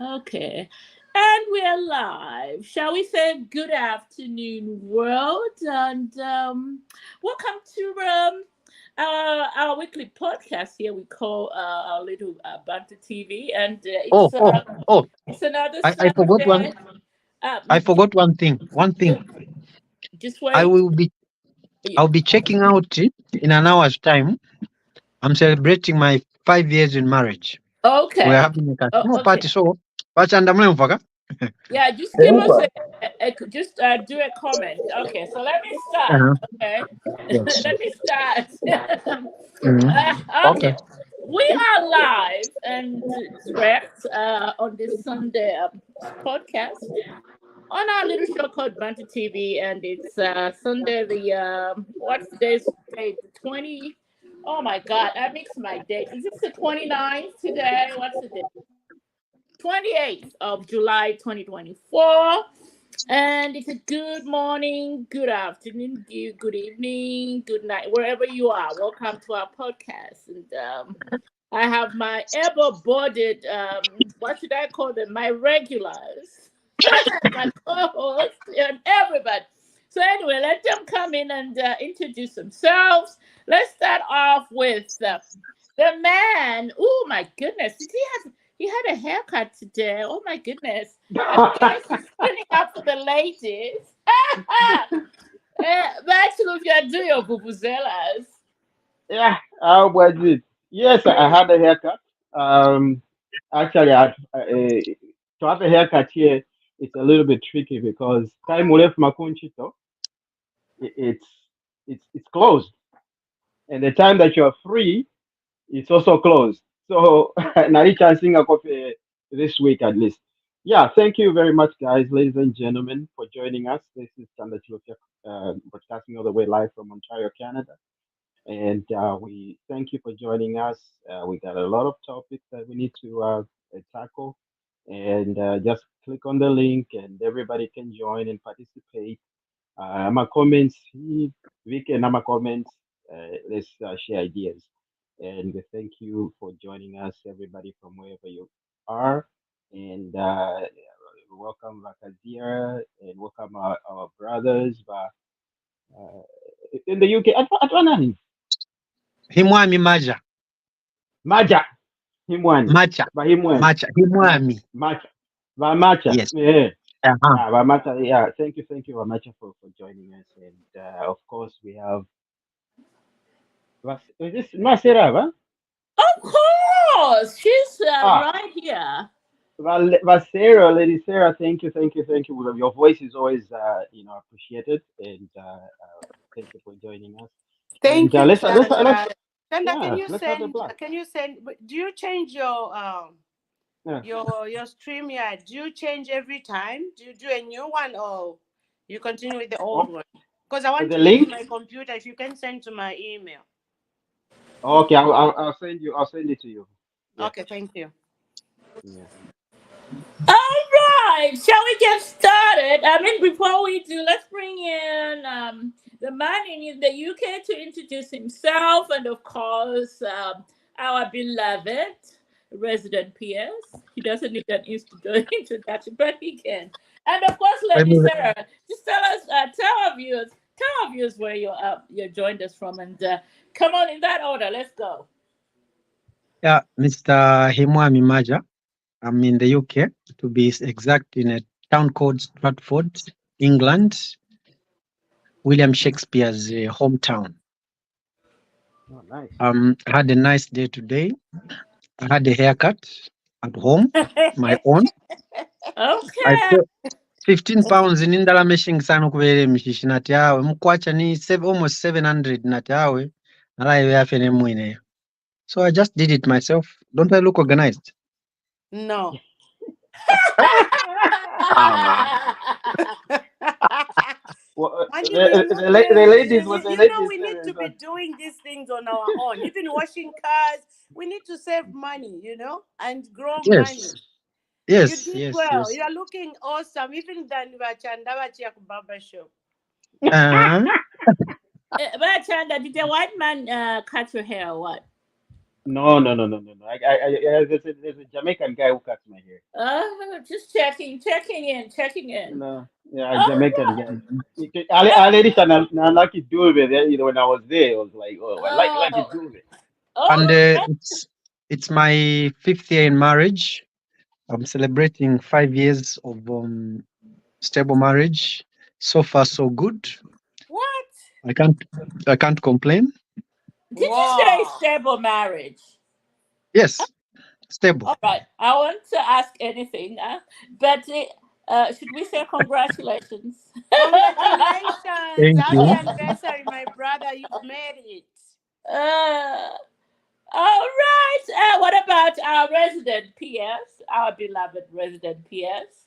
Okay. And we're live. Shall we say good afternoon, world? And welcome to our weekly podcast here we call our little Bantu TV. And Oh, oh, oh! it's another I forgot one. Sunday. I forgot one thing. One thing. Just I wait. will be. I'll be checking out in an hour's time. I'm celebrating my 5 years in marriage. We're Okay. having a Oh, casino okay. party, so watch and I'm looking. Yeah, just give us just do a comment. Okay, so let me start. Uh-huh. Okay, Yes. let me start. Mhm. Okay. Okay, we are live and direct on this Sunday podcast on our little show called Bantu TV, and it's Sunday. The what's today's date? The 20. Oh my God, I mixed my date. Is this the 29th today? What's the date? 28th of July 2024. And it's a good morning, good afternoon, good evening, good night, wherever you are. Welcome to our podcast. And I have my ever boarded, what should I call them? My regulars, my co hosts, and everybody. So, anyway, let them come in and introduce themselves. Let's start off with the man. Oh, my goodness. He had a haircut today. Oh, my goodness. I think I should spin it up for the ladies. Actually, if you're doing your vuvuzelas. Yeah, how was it? Yes, I had a haircut. Um, actually, to have a haircut here, it's a little bit tricky because time left Makunchito, it's it's closed, and the time that you're free, it's also closed. So, not chancing a coffee this week at least. Yeah, thank you very much, guys, ladies and gentlemen, for joining us. This is Standard broadcasting all the way live from Ontario, Canada. And we thank you for joining us. We got a lot of topics that we need to tackle. And just click on the link, and everybody can join and participate. My comments, we can my comments. Let's share ideas. And we thank you for joining us, everybody from wherever you are. And welcome Vakazia, and welcome our brothers uh, in the UK. Atwanani? Himwami Maja. Maja. Himwani. Macha. Bahimwani. Macha. Himwami. Macha. Vamacha. Yes. Yeah. Uh-huh. Vamacha. Yeah. Thank you, Vamacha, for joining us. And of course, we have. Is this Maserava? Of course, she's Ah, right here. Vasera, Lady Sarah. Thank you. Your voice is always, appreciated. And thank you for joining us. And Thank you, let's Chanda. Chanda, yeah, let's have a blast. do you change your Yeah. your stream yard? Do you change every time? Do you do a new one or you continue with the old Oh, one? Because I want the to use link. my computer. If you can send to my email. Okay, I'll send you. I'll send it to you. Yeah. Okay, thank you. Yeah. All right, shall we get started? I mean, before we do, let's bring in the man in the UK to introduce himself, and of course, our beloved resident PS. He doesn't need an introduction, but he can. And of course, Let Lady me, Sarah, just tell us, tell our viewers where you joined us from, and come on in that order. Let's go. yeah, Mr. Himwami Maja. I'm in the UK, to be exact, in a town called Stratford, England, William Shakespeare's hometown. Oh, nice. I had a nice day today. I had a haircut at home, my own. I Okay. paid 15 pounds in indala meshing sana okubeera emishishi nati awe mukwacha ni almost 700 nati awe nalayo yafe nemwineyo. So I just did it myself. Don't I look organized? No. Ah. Well, Money, we are not doing. the ladies, what the ladies We need say to is be doing these things on our own. Even washing cars, we need to save money, and grow money. Yes, You yes, did yes, well. yes. You are looking awesome, even than Vachanda Barber Shop. Uh, But Chanda, did the white man cut your hair or what? No. There's a Jamaican guy who cuts my hair. Just checking in. No, yeah, a All Jamaican right. guy. I let it and Lucky Dube there. When I was there, I was like, oh, I like Lucky Oh, Dube. And okay. it's my 5th year in marriage. I'm celebrating 5 years of stable marriage. So far, so good. What? I can't complain. Did you say Wow. stable marriage? Yes, stable. All right. I want to ask anything, but should we say congratulations? Congratulations. Thank Happy you. anniversary, my brother. You've made it. uh, all right. What about our resident PS, our beloved resident PS?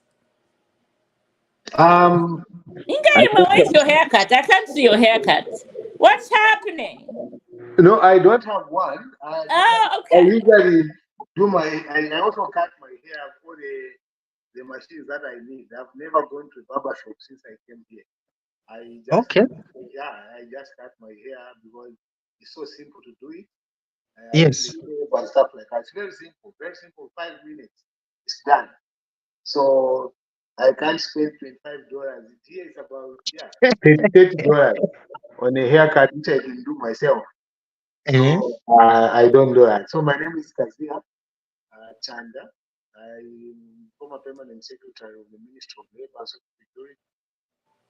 Um, I Ingarima, where's your haircut? I can't see your haircut. What's happening? no, I don't have one. Because Oh, I okay. usually do I also cut my hair for the machines that I need. I've never gone to a barber shop since I came here. I just Okay. I just cut my hair because it's so simple to do it. I put the Yes. tape and stuff like that. It's very simple, very simple. 5 minutes, it's done. So I can't spend $25. Here it's about $30 on a haircut which I can do myself. Eh, So I don't do that. So my name is Kazia Chanda. I'm former permanent secretary of the Ministry of Labor and Social Security,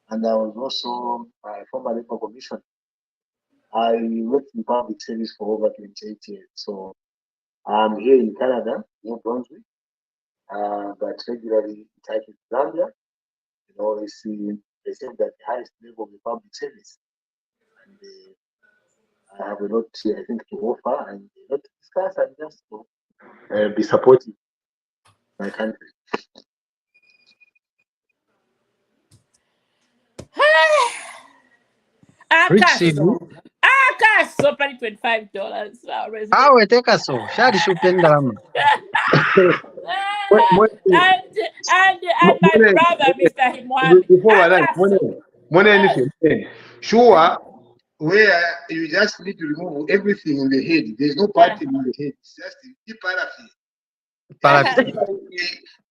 and I was also a former labor commissioner. I worked in public service for over 28 years. So I'm here in Canada, New Brunswick, but regularly in touch with Zambia. You know, they say that the highest level of the public service, and I have a lot, I think, to offer and a lot to discuss and just to be supportive of my country. Rich CV. Acaso para $25. Our resident. Awe teka so. Shari shupenda lama. And my brother, Mr. Himwami. Before Acaso. anything, sure, where you just need to remove everything in the head. There's no part in the head. It's just the paraffin. Parafi.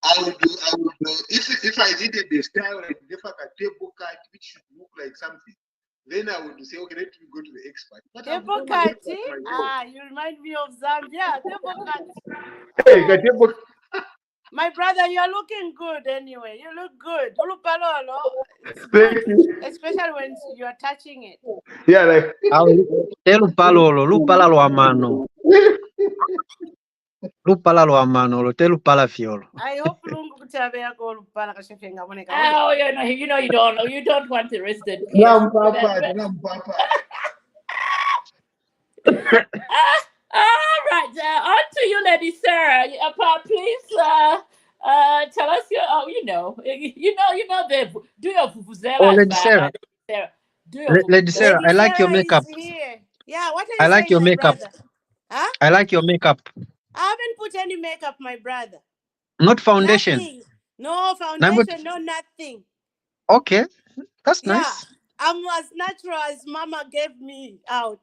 I would if I needed the style like if I a table cut which should look like something, then I would say, okay, let me go to the expert. But I've done my Tebokati. myself. You remind me of Zambia. Tebokati. Hey, the table. My brother, you're looking good anyway. You look good. Ulupalolo. It's Thank good, you. especially when you're touching it. Yeah, like Awe telu palolo. Lupala lo amano. Lupala lo amano. Lo telu pala fiolo. I hope lungu kutabe yako ulupala kashefenga moneka. Oh, you don't want the resident PS. Nam Papa. All right, on to you, Lady Sarah. Please tell us your. Oh, you know the do your vuvuzela. Oh, Lady Sarah. Sarah. Do your Lady Sarah, I Lady like your Sarah makeup. is here. Yeah, what are I you like saying, your my makeup. brother? Huh? I like your makeup. I haven't put any makeup, my brother. Not foundation. Nothing. No foundation, no nothing. Okay, that's Yeah, nice. I'm as natural as Mama gave me out.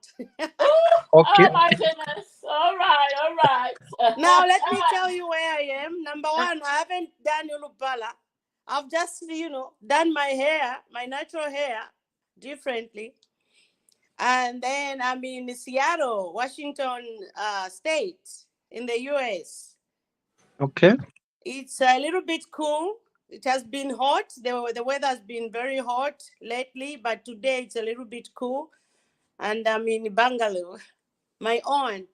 Okay. Oh my goodness! All right. Now let me tell you where I am. Number one, I haven't done Ulupala. I've just done my hair, my natural hair, differently. And then I'm in Seattle, Washington State, in the US. Okay. It's a little bit cool. It has been hot. The weather has been very hot lately, but today it's a little bit cool. And I'm in Bangalore, my own.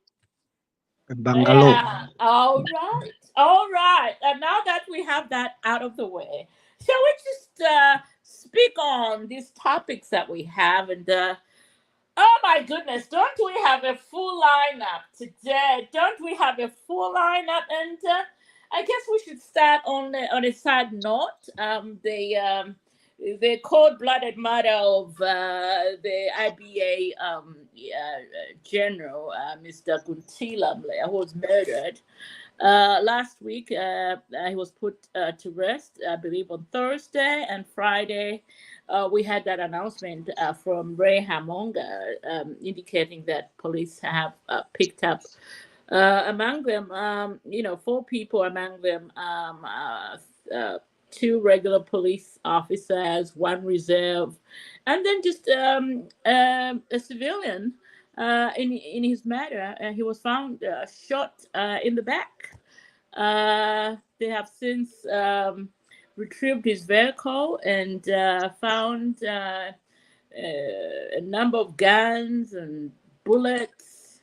Bangalore. Yeah. All right. And now that we have that out of the way, shall we just speak on these topics that we have? And oh my goodness, don't we have a full lineup today? Don't we have a full lineup? And I guess we should start on a side note. The cold-blooded murder of the IBA general, Mr. Guntila Mlea, who was murdered last week. He was put to rest, I believe, on Thursday and Friday. We had that announcement from Ray Hamonga indicating that police have picked up Among them, 4 people among them, 2 regular police officers, 1 reserve, and then just a civilian. In his matter, he was found shot in the back. They have since retrieved his vehicle and found a number of guns and bullets.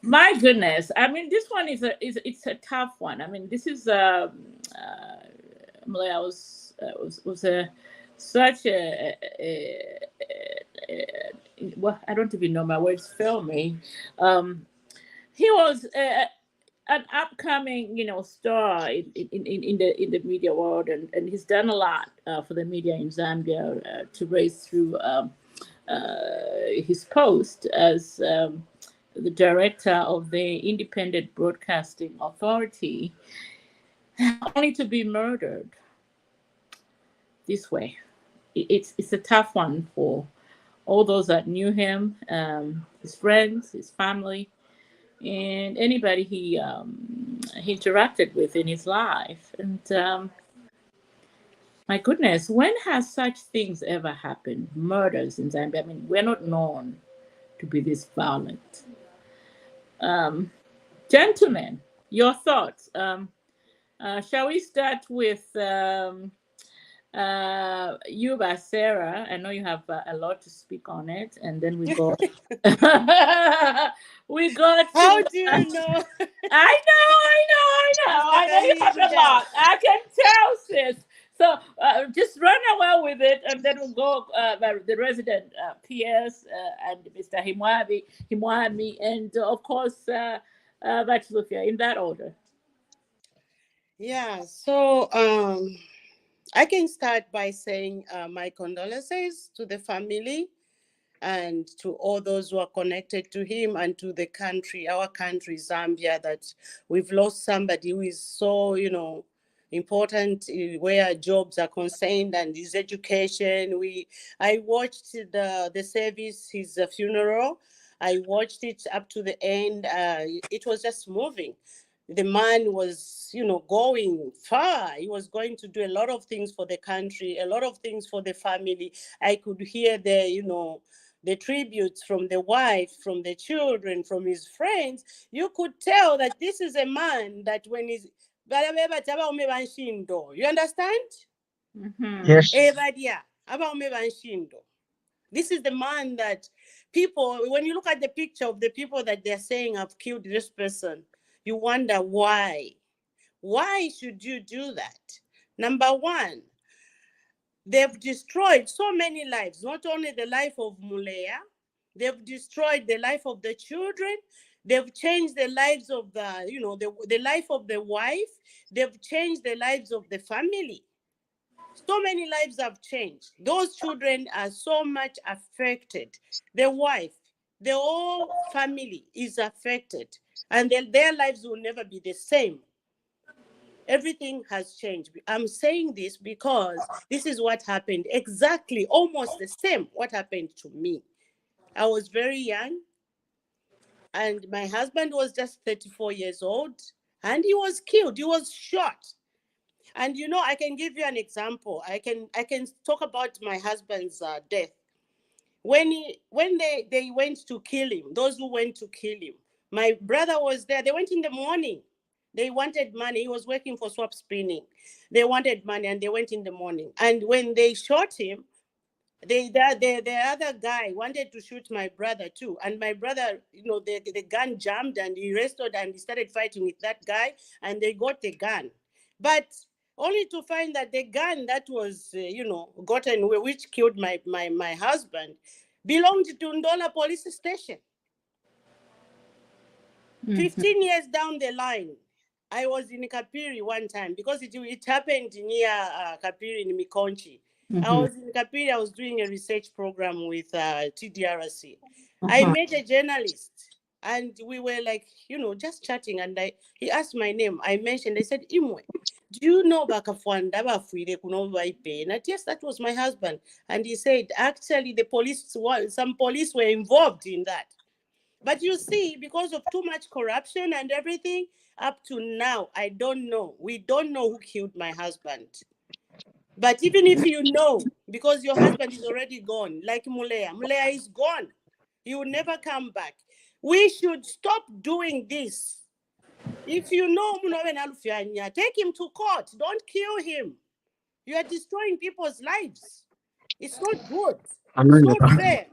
My goodness! I mean, this one it's a tough one. I mean, this is Malaya was a such well, I don't even know, my words fail me. He was an upcoming, star in the media world, and he's done a lot for the media in Zambia to raise through his post as the director of the Independent Broadcasting Authority, only to be murdered this way. It's a tough one for all those that knew him, his friends, his family, and anybody he interacted with in his life. And my goodness, when has such things ever happened? Murders in Zambia. I mean, we're not known to be this violent. Gentlemen, your thoughts. Shall we start with you, Sarah? I know you have a lot to speak on it, and then we go. We go to. How do you know? I know you have a lot. I can tell, sis. So just run away with it, and then we'll go the resident PS and Mr. Himwami, and of course Batulufia, in that order. Yeah, so I can start by saying my condolences to the family and to all those who are connected to him, and to the country, our country, Zambia, that we've lost somebody who is so, important where jobs are concerned and his education. I watched the service, his funeral. I watched it up to the end. It was just moving. The man was, going far. He was going to do a lot of things for the country, a lot of things for the family. I could hear the tributes from the wife, from the children, from his friends. You could tell that this is a man that when he's, you understand? Yes. This is the man that people, when you look at the picture of the people that they're saying have killed this person, you wonder why. Why should you do that? Number one, they've destroyed so many lives, not only the life of Mulea, they've destroyed the life of the children, they've changed the lives of the life of the wife, they've changed the lives of the family. So many lives have changed. Those children are so much affected. The wife, the whole family is affected, and their lives will never be the same. Everything has changed. I'm saying this because this is what happened. Exactly, almost the same what happened to me. I was very young, and my husband was just 34 years old, and he was killed. He was shot. And I can give you an example. I can talk about my husband's death. When they went to kill him, those who went to kill him, my brother was there. They went in the morning. They wanted money. He was working for swap spinning. They wanted money, and they went in the morning. And when they shot him, the other guy wanted to shoot my brother too. And my brother, the gun jammed, and he wrestled and he started fighting with that guy, and they got the gun. But only to find that the gun that was, gotten, which killed my husband, belonged to Ndola police station. 15 years down the line, I was in Kapiri one time because it happened near Kapiri in Mikonchi. I was in Kapiri. I was doing a research program with TDRC. I met a journalist, and we were like, just chatting. And he asked my name. I mentioned. They said, Imwe, do you know Bakafwanda Bafuire Kunovaipe? And yes, that was my husband. And he said, actually, some police were involved in that. But you see, because of too much corruption and everything, up to now, I don't know. We don't know who killed my husband. But even if you know, because your husband is already gone, like Mulea is gone. He will never come back. We should stop doing this. If you know take him to court. Don't kill him. You are destroying people's lives. It's not good. It's not fair.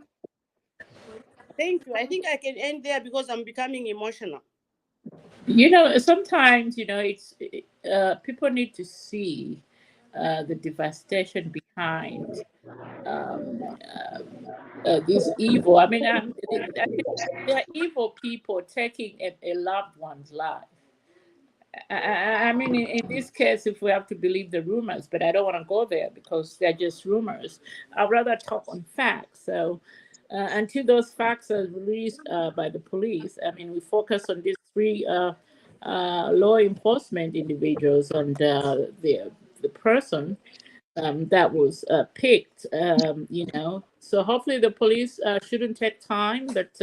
Thank you. I think I can end there because I'm becoming emotional. Sometimes, it's people need to see the devastation behind this evil. I mean, I think there are evil people taking a loved one's life. I mean, in this case, if we have to believe the rumors, but I don't want to go there because they're just rumors. I'd rather talk on facts. So until those facts are released by the police, I mean, we focus on these three law enforcement individuals and the person that was picked. So hopefully the police shouldn't take time, but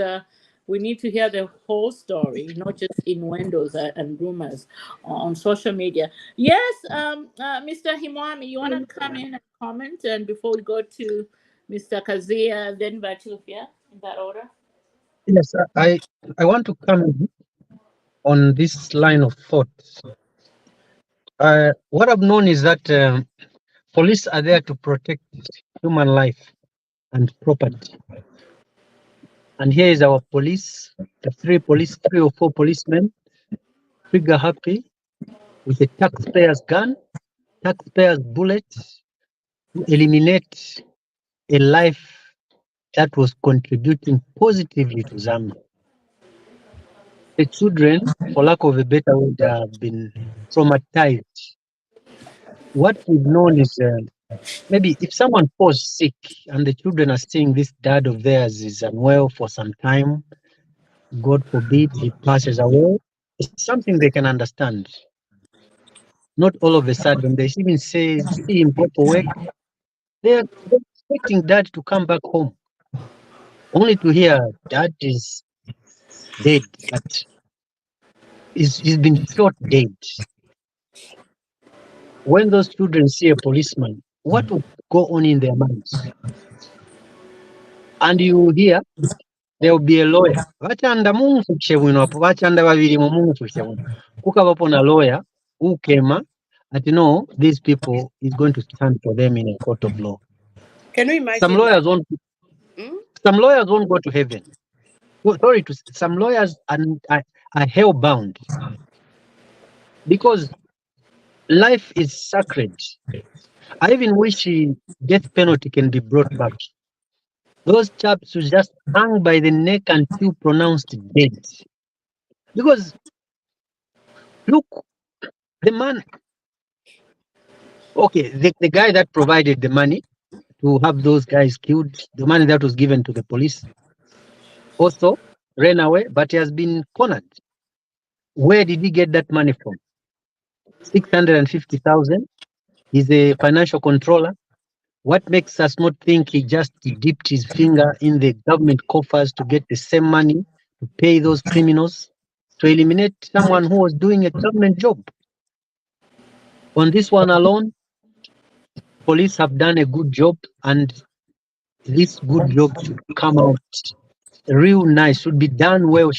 we need to hear the whole story, not just innuendos and rumors on social media. Yes, Mr. Himwami, you want to come in and comment? And before we go to Mr. Kazia, then Batufia, in that order? Yes, I want to come in on this line of thought. What I've known is that police are there to protect human life and property. And here is our police, the three or four policemen, trigger happy with a taxpayer's gun, taxpayer's bullet to eliminate a life that was contributing positively to Zambia. The children, for lack of a better word, have been traumatized. What we've known is maybe if someone falls sick and the children are seeing this dad of theirs is unwell for some time, God forbid he passes away, it's something they can understand. Not all of a sudden, they even see him go to work. They're expecting dad to come back home, only to hear dad is dead, but he's been shot dead. When those children see a policeman, what would go on in their minds? And you hear there will be a lawyer. Vachanda mumfukishe bwino apo vachanda babiri mu mumfukishe bwino. Kukavapo na lawyer who came that these people is going to stand for them in a court of law. Can you imagine? Some lawyers won't go to heaven. Some lawyers are hell-bound because life is sacred. I even wish death penalty can be brought back. Those chaps who just hang by the neck until pronounced dead. Because, look, the man, okay, the guy that provided the money to have those guys killed, the money that was given to the police, also ran away, but he has been cornered. Where did he get that money from? 650,000. He's a financial controller. What makes us not think he just dipped his finger in the government coffers to get the same money to pay those criminals, to eliminate someone who was doing a government job? On this one alone, police have done a good job, and this good job should come out real nice, should be done well.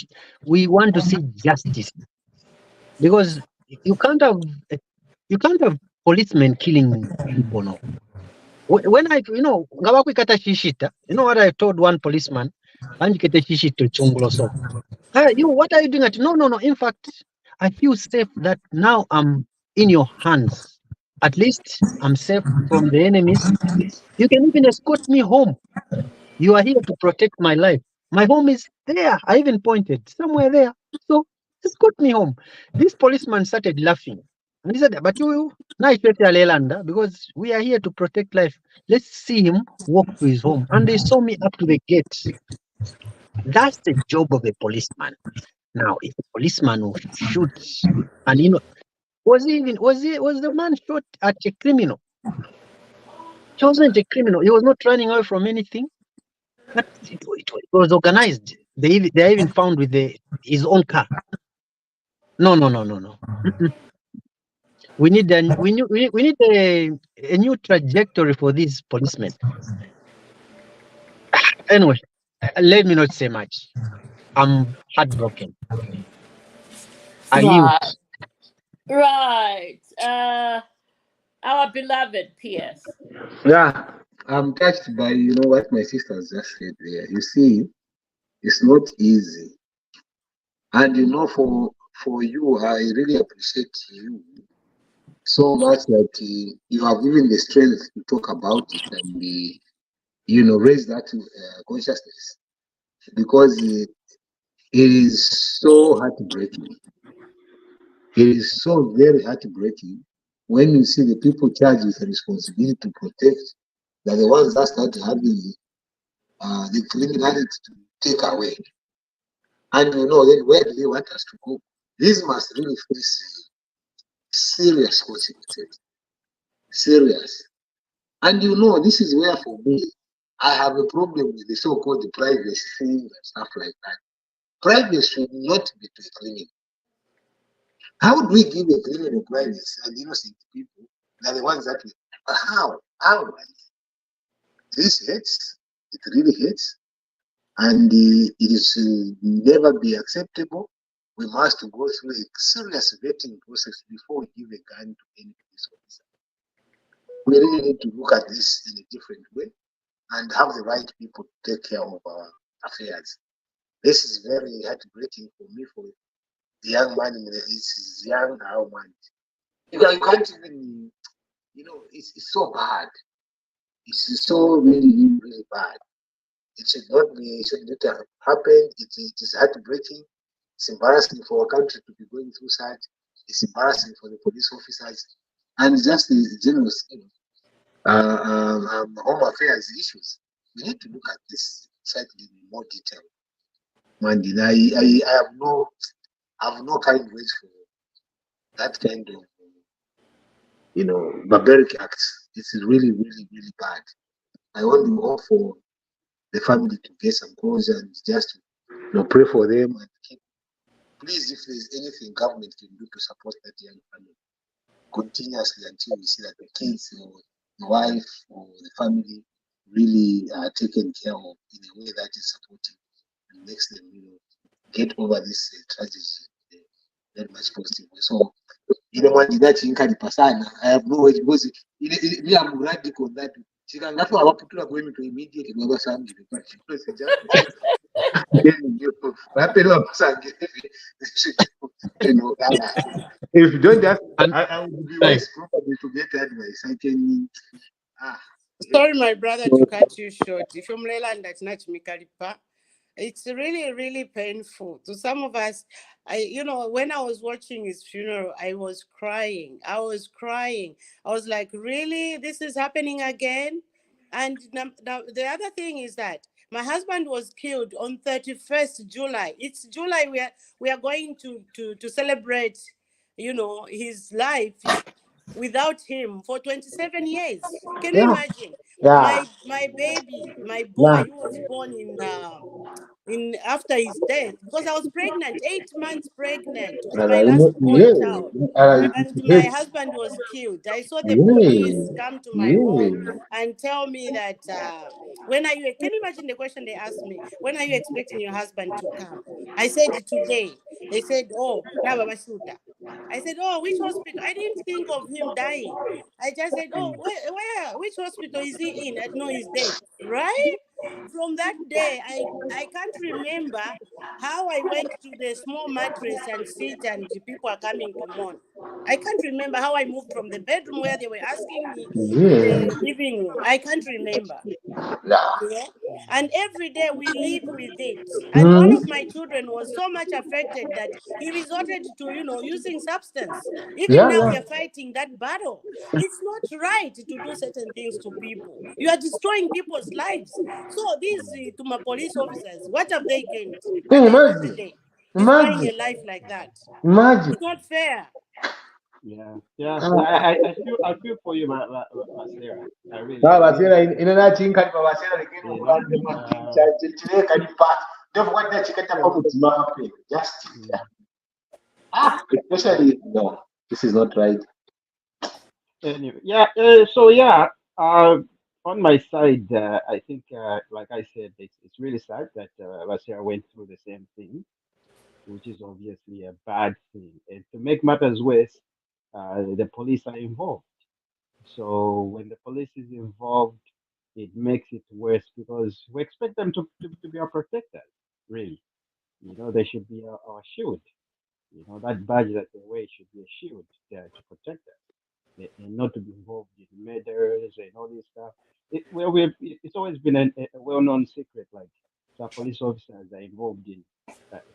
We want to see justice, because you can't have policemen killing people. No. When ngabakwikata shishita, you know what I told one policeman? Anjikete shishito chunguloso. What are you doing? No. In fact, I feel safe that now I'm in your hands. At least I'm safe from the enemies. You can even escort me home. You are here to protect my life. My home is there. I even pointed somewhere there. So escort me home. This policeman started laughing. And he said, but because we are here to protect life. Let's see him walk to his home. And they saw me up to the gate. That's the job of a policeman. Now, if a policeman will shoot, and was the man shot at a criminal? He wasn't a criminal. He was not running away from anything. But it was organized. They're even found with his own car. No. Mm-mm. We need a new trajectory for these policemen. Anyway, let me not say much. I'm heartbroken. I yield. Right. Our beloved PS. Yeah, I'm touched by what my sisters just said there. You see, it's not easy, and for you, I really appreciate you so much that you have even the strength to talk about it and raise that consciousness because it is so heartbreaking. It is so very heartbreaking when you see the people charged with the responsibility to protect, they're the ones that start having the criminality to take away. And then where do they want us to go? This must really face serious consequences. Serious. And this is where for me, I have a problem with the so-called privacy thing and stuff like that. Privacy should not be to a criminal. How do we give a criminal privacy and innocent people? They're the ones that we. How? How? This hurts. It really hurts. And it is never be acceptable. We must go through a serious vetting process before we give a gun to any police officer. We really need to look at this in a different way and have the right people to take care of our affairs. This is very heartbreaking for me, for the young man in his young man. You can't even, it's so bad. It's so really, really bad. It should not have happened. It is heartbreaking. It's embarrassing for a country to be going through such. It's embarrassing for the police officers and just the general home affairs issues. We need to look at this slightly in more detail. Mandy, I have no kind words for that kind of barbaric acts. It's really, really, really bad. I only hope for the family to get some closure and just pray for them and keep. Please, if there's anything government can do to support that young family continuously until we see that the kids or the wife or the family really are taken care of in a way that is supportive and makes them get over this tragedy very much positive. So I have no way because me I'm radical on that. Chikangato avaputula going to immediately ngavasangire but if you don't just I would be wise probably to get advice. I can Sorry, my brother, to cut you short. If you're Mleland, that's not Mikalipa. It's really, really painful to some of us. When I was watching his funeral, I was crying. I was like, really? This is happening again? And now the other thing is that my husband was killed on 31st July. It's July. We are going to celebrate, his life without him for 27 years. Can you imagine? My baby, my boy, who was born in after his death, because I was pregnant, 8 months pregnant, was my last born child, and my husband was killed. I saw the police come to my home and tell me that when are you? Can you imagine the question they asked me? When are you expecting your husband to come? I said today. They said, oh, now Baba Shuta. I said, oh, which hospital? I didn't think of him dying. I just said, oh, where? Which hospital is he in? I know he's dead, right? From that day, I can't remember how I went to the small mattress and sit and the people are coming to mourn. I can't remember how I moved from the bedroom where they were asking me to the living room. I can't remember. Yeah. And every day we live with it. And one of my children was so much affected that he resorted to, using substance. Even now we are fighting that battle. It's not right to do certain things to people. You are destroying people's lives. So these to my police officers, what have they gained at the end of the day? Destroying a life like that. It's not fair. Yeah. I feel for you, Basira. I really. Don't what that chicken just especially no, this is not right. Anyway, yeah. So yeah, on my side, I think, like I said, it's really sad that Russia went through the same thing, which is obviously a bad thing. And to make matters worse, the police are involved. So when the police is involved, it makes it worse because we expect them to be our protectors, really. They should be our shield. That badge that they wear should be a shield to protect us and not to be involved in murders and all this stuff. It's always been a well-known secret. Like some police officers are involved in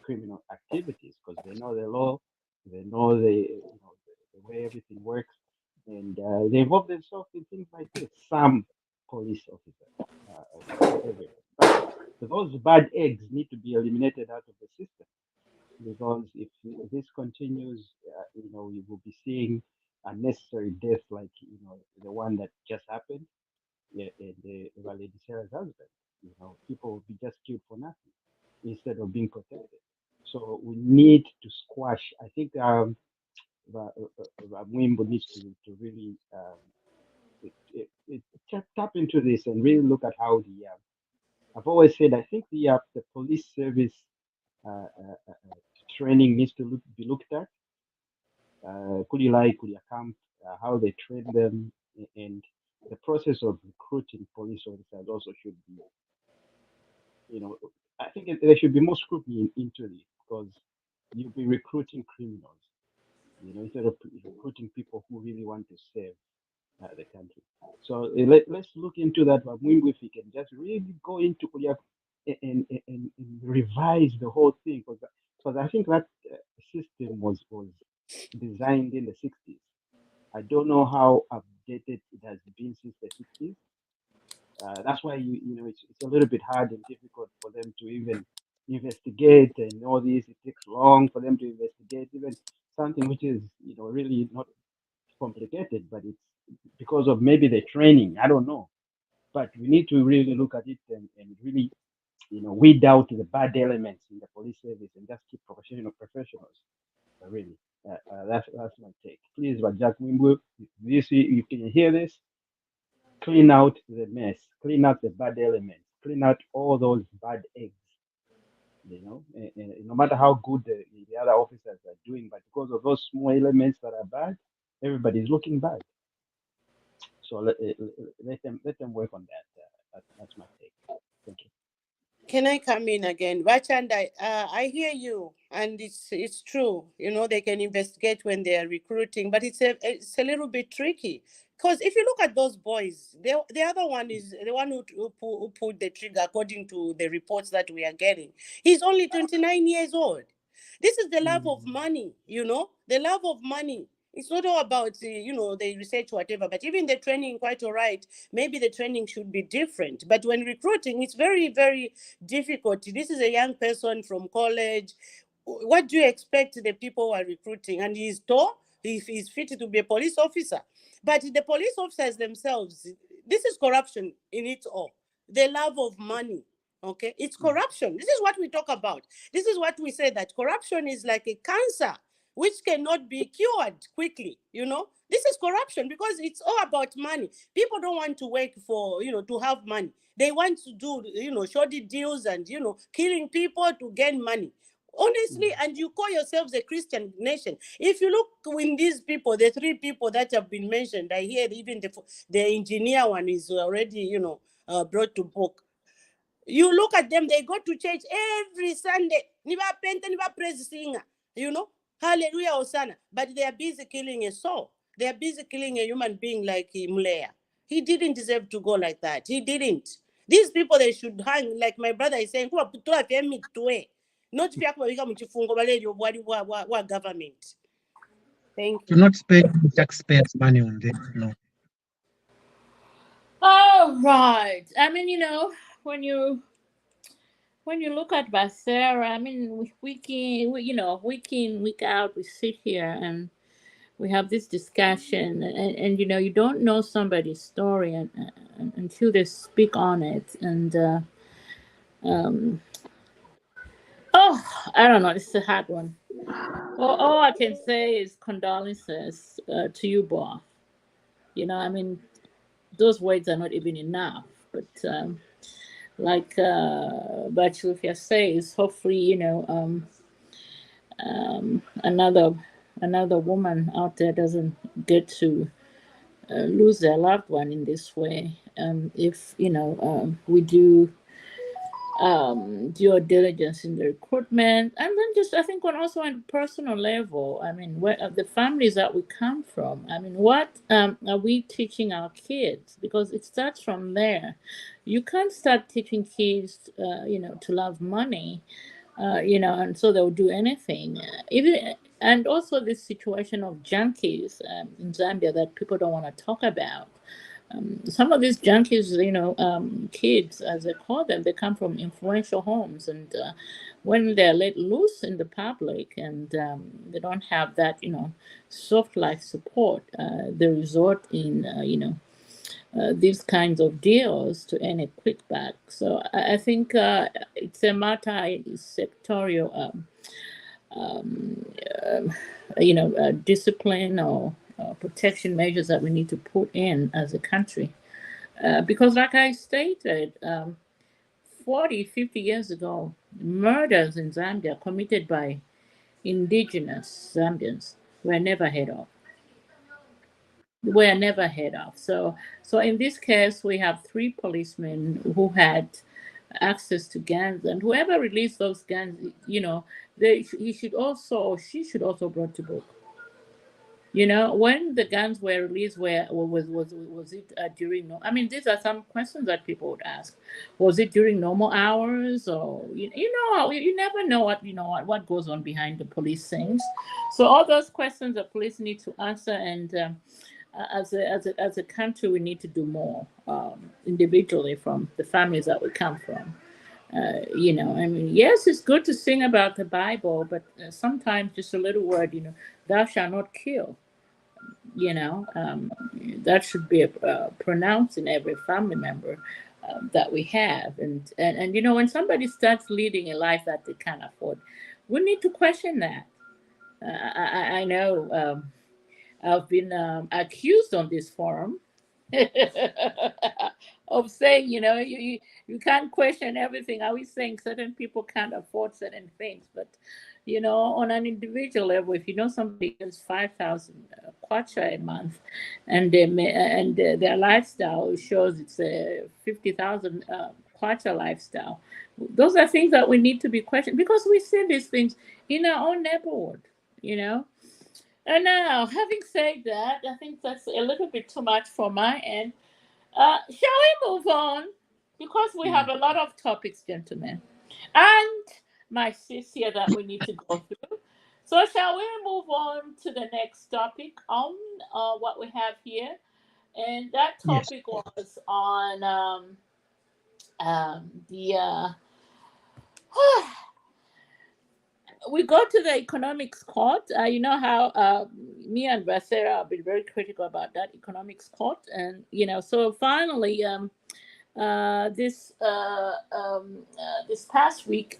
criminal activities because they know the law, they know the way everything works, and they involve themselves in things like this. Some police officers, not everybody, but those bad eggs need to be eliminated out of the system because if this continues, we will be seeing unnecessary deaths like the one that just happened, yeah, and the Lady Sarah's husband. People will be just killed for nothing instead of being protected. So we need to squash. I think Mwimbo needs to really tap into this and really look at how I've always said I think the police service training needs to be looked at. Kulia camp, how they train them, and the process of recruiting police officers also should be, I think there should be more scrutiny into this because you'll be recruiting criminals, instead of recruiting people who really want to save the country. So let's look into that. If we can just really go into Kulia and revise the whole thing because I think that system was designed in the 60s. I don't know how updated it has been since the 60s. That's why it's a little bit hard and difficult for them to even investigate and all this. It takes long for them to investigate even something which is really not complicated, but it's because of maybe the training. I don't know, but we need to really look at it and really weed out the bad elements in the police service and just keep professionals. Really, that's my take. Please, but Jack Wimbo, if you can hear this, clean out the mess, clean out the bad elements, clean out all those bad eggs. And no matter how good the other officers are doing, but because of those small elements that are bad, everybody's looking bad. So let them work on that. That's my take. Thank you. Can I come in again? Wachanda, I hear you, and it's true. They can investigate when they are recruiting, but it's a little bit tricky. Because if you look at those boys, the other one is the one who pulled the trigger, according to the reports that we are getting. He's only 29 years old. This is the love of money, the love of money. It's not all about, the research, whatever, but even the training, quite all right. Maybe the training should be different. But when recruiting, it's very, very difficult. This is a young person from college. What do you expect the people who are recruiting? And he's tall, he's fit to be a police officer. But the police officers themselves, this is corruption in its all. The love of money. Okay, it's corruption. This is what we talk about. This is what we say, that corruption is like a cancer which cannot be cured quickly. This is corruption because it's all about money. People don't want to work for, to have money. They want to do, shoddy deals and, killing people to gain money. Honestly, and you call yourselves a Christian nation. If you look in these people, the three people that have been mentioned, I hear even the engineer one is already, brought to book. You look at them, they go to church every Sunday. Niba penta, niba praise singer. Hallelujah, Hosanna. But they are busy killing a soul. They are busy killing a human being like Mulea. He didn't deserve to go like that. He didn't. These people, they should hang, like my brother is saying, not government. Thank To you. not spend taxpayers' money on this. No. All right. I mean, when you look at Basera, I mean, week in, week in, week out, we sit here and we have this discussion, and you don't know somebody's story until they speak on it, and Oh, I don't know. It's a hard one. Well, all I can say is condolences to you both. I mean, those words are not even enough. But like Bachilufia says, hopefully, another woman out there doesn't get to lose their loved one in this way. If we do due diligence in the recruitment, and then just I think on a personal level, I mean, where the families that we come from, I mean, what are we teaching our kids? Because it starts from there. You can't start teaching kids, to love money, and so they'll do anything. Even and also this situation of junkies in Zambia that people don't want to talk about. Some of these junkies, kids, as they call them, they come from influential homes, and when they're let loose in the public and they don't have that, soft life support, they resort in, these kinds of deals to earn a quick back. So I think it's a multi-sectorial, discipline or protection measures that we need to put in as a country. Because, like I stated, 40, 50 years ago, murders in Zambia committed by indigenous Zambians were never heard of. So in this case, we have three policemen who had access to guns, and whoever released those guns, he should also, or she should also brought to book. When the guns were released, where was it during? I mean, these are some questions that people would ask. Was it during normal hours, or you never know what goes on behind the police scenes. So all those questions the police need to answer, and as a country, we need to do more individually from the families that we come from. I mean, yes, it's good to sing about the Bible, but sometimes just a little word, thou shalt not kill. That should be pronounced in every family member that we have. And when somebody starts leading a life that they can't afford, we need to question that. I know I've been accused on this forum of saying, you can't question everything. Are we saying certain people can't afford certain things? But, on an individual level, if somebody earns 5,000 kwacha a month, and their lifestyle shows it's a 50,000 kwacha lifestyle, those are things that we need to be questioned, because we see these things in our own neighborhood, And now, having said that, I think that's a little bit too much for my end. Shall we move on? Because we have a lot of topics, gentlemen, and my sis here that we need to go through. So shall we move on to the next topic on what we have here? And that Yes. topic was on the we go to the economics court. You know how me and Vasera have been very critical about that economics court, and so finally, this past week,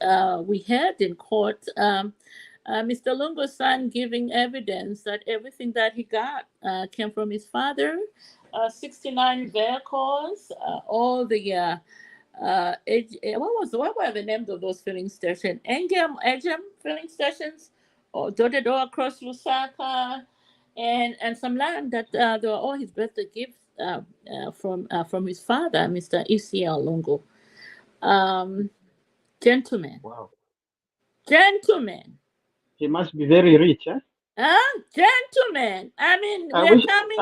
we heard in court Mr. Lungo's son giving evidence that everything that he got came from his father. 69 vehicles, all the what were the names of those filling stations? Engem filling stations, or dotted all across Lusaka, and some land that they were all his birthday gifts from his father, Mr. ECL Lungo. Gentlemen, Wow. gentlemen, He must be very rich, eh? gentlemen. I mean, I we are wish coming.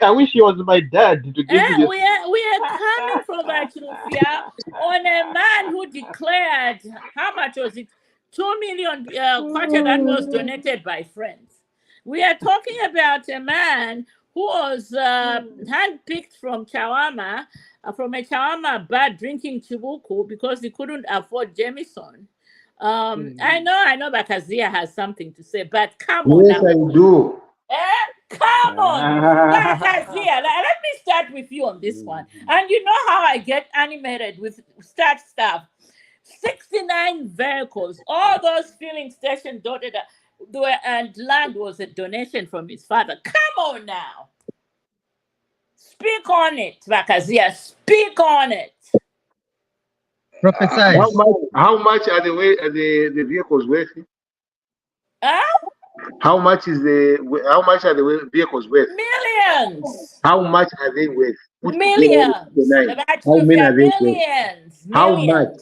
I wish he was my dad to give me this. We are coming from Ethiopia on a man who declared, how much was it? 2 million kwacha that was donated by friends. We are talking about a man who was handpicked from Chawama, from a Chawama bar, drinking Chibuku because he couldn't afford Jameson. I know Bakazia has something to say, but come on Yes, now. I do. Come on, Bakazia. Let me start with you on this one. And you know how I get animated with start stuff. 69 vehicles. All those filling stations dotted and land was a donation from his father. Come on now. Speak on it, Bakazia. Speak on it. Professor, How much are the vehicles worth? Huh? How much are the vehicles worth? Millions. How much are they worth? Millions. How many are they worth? Millions. How much?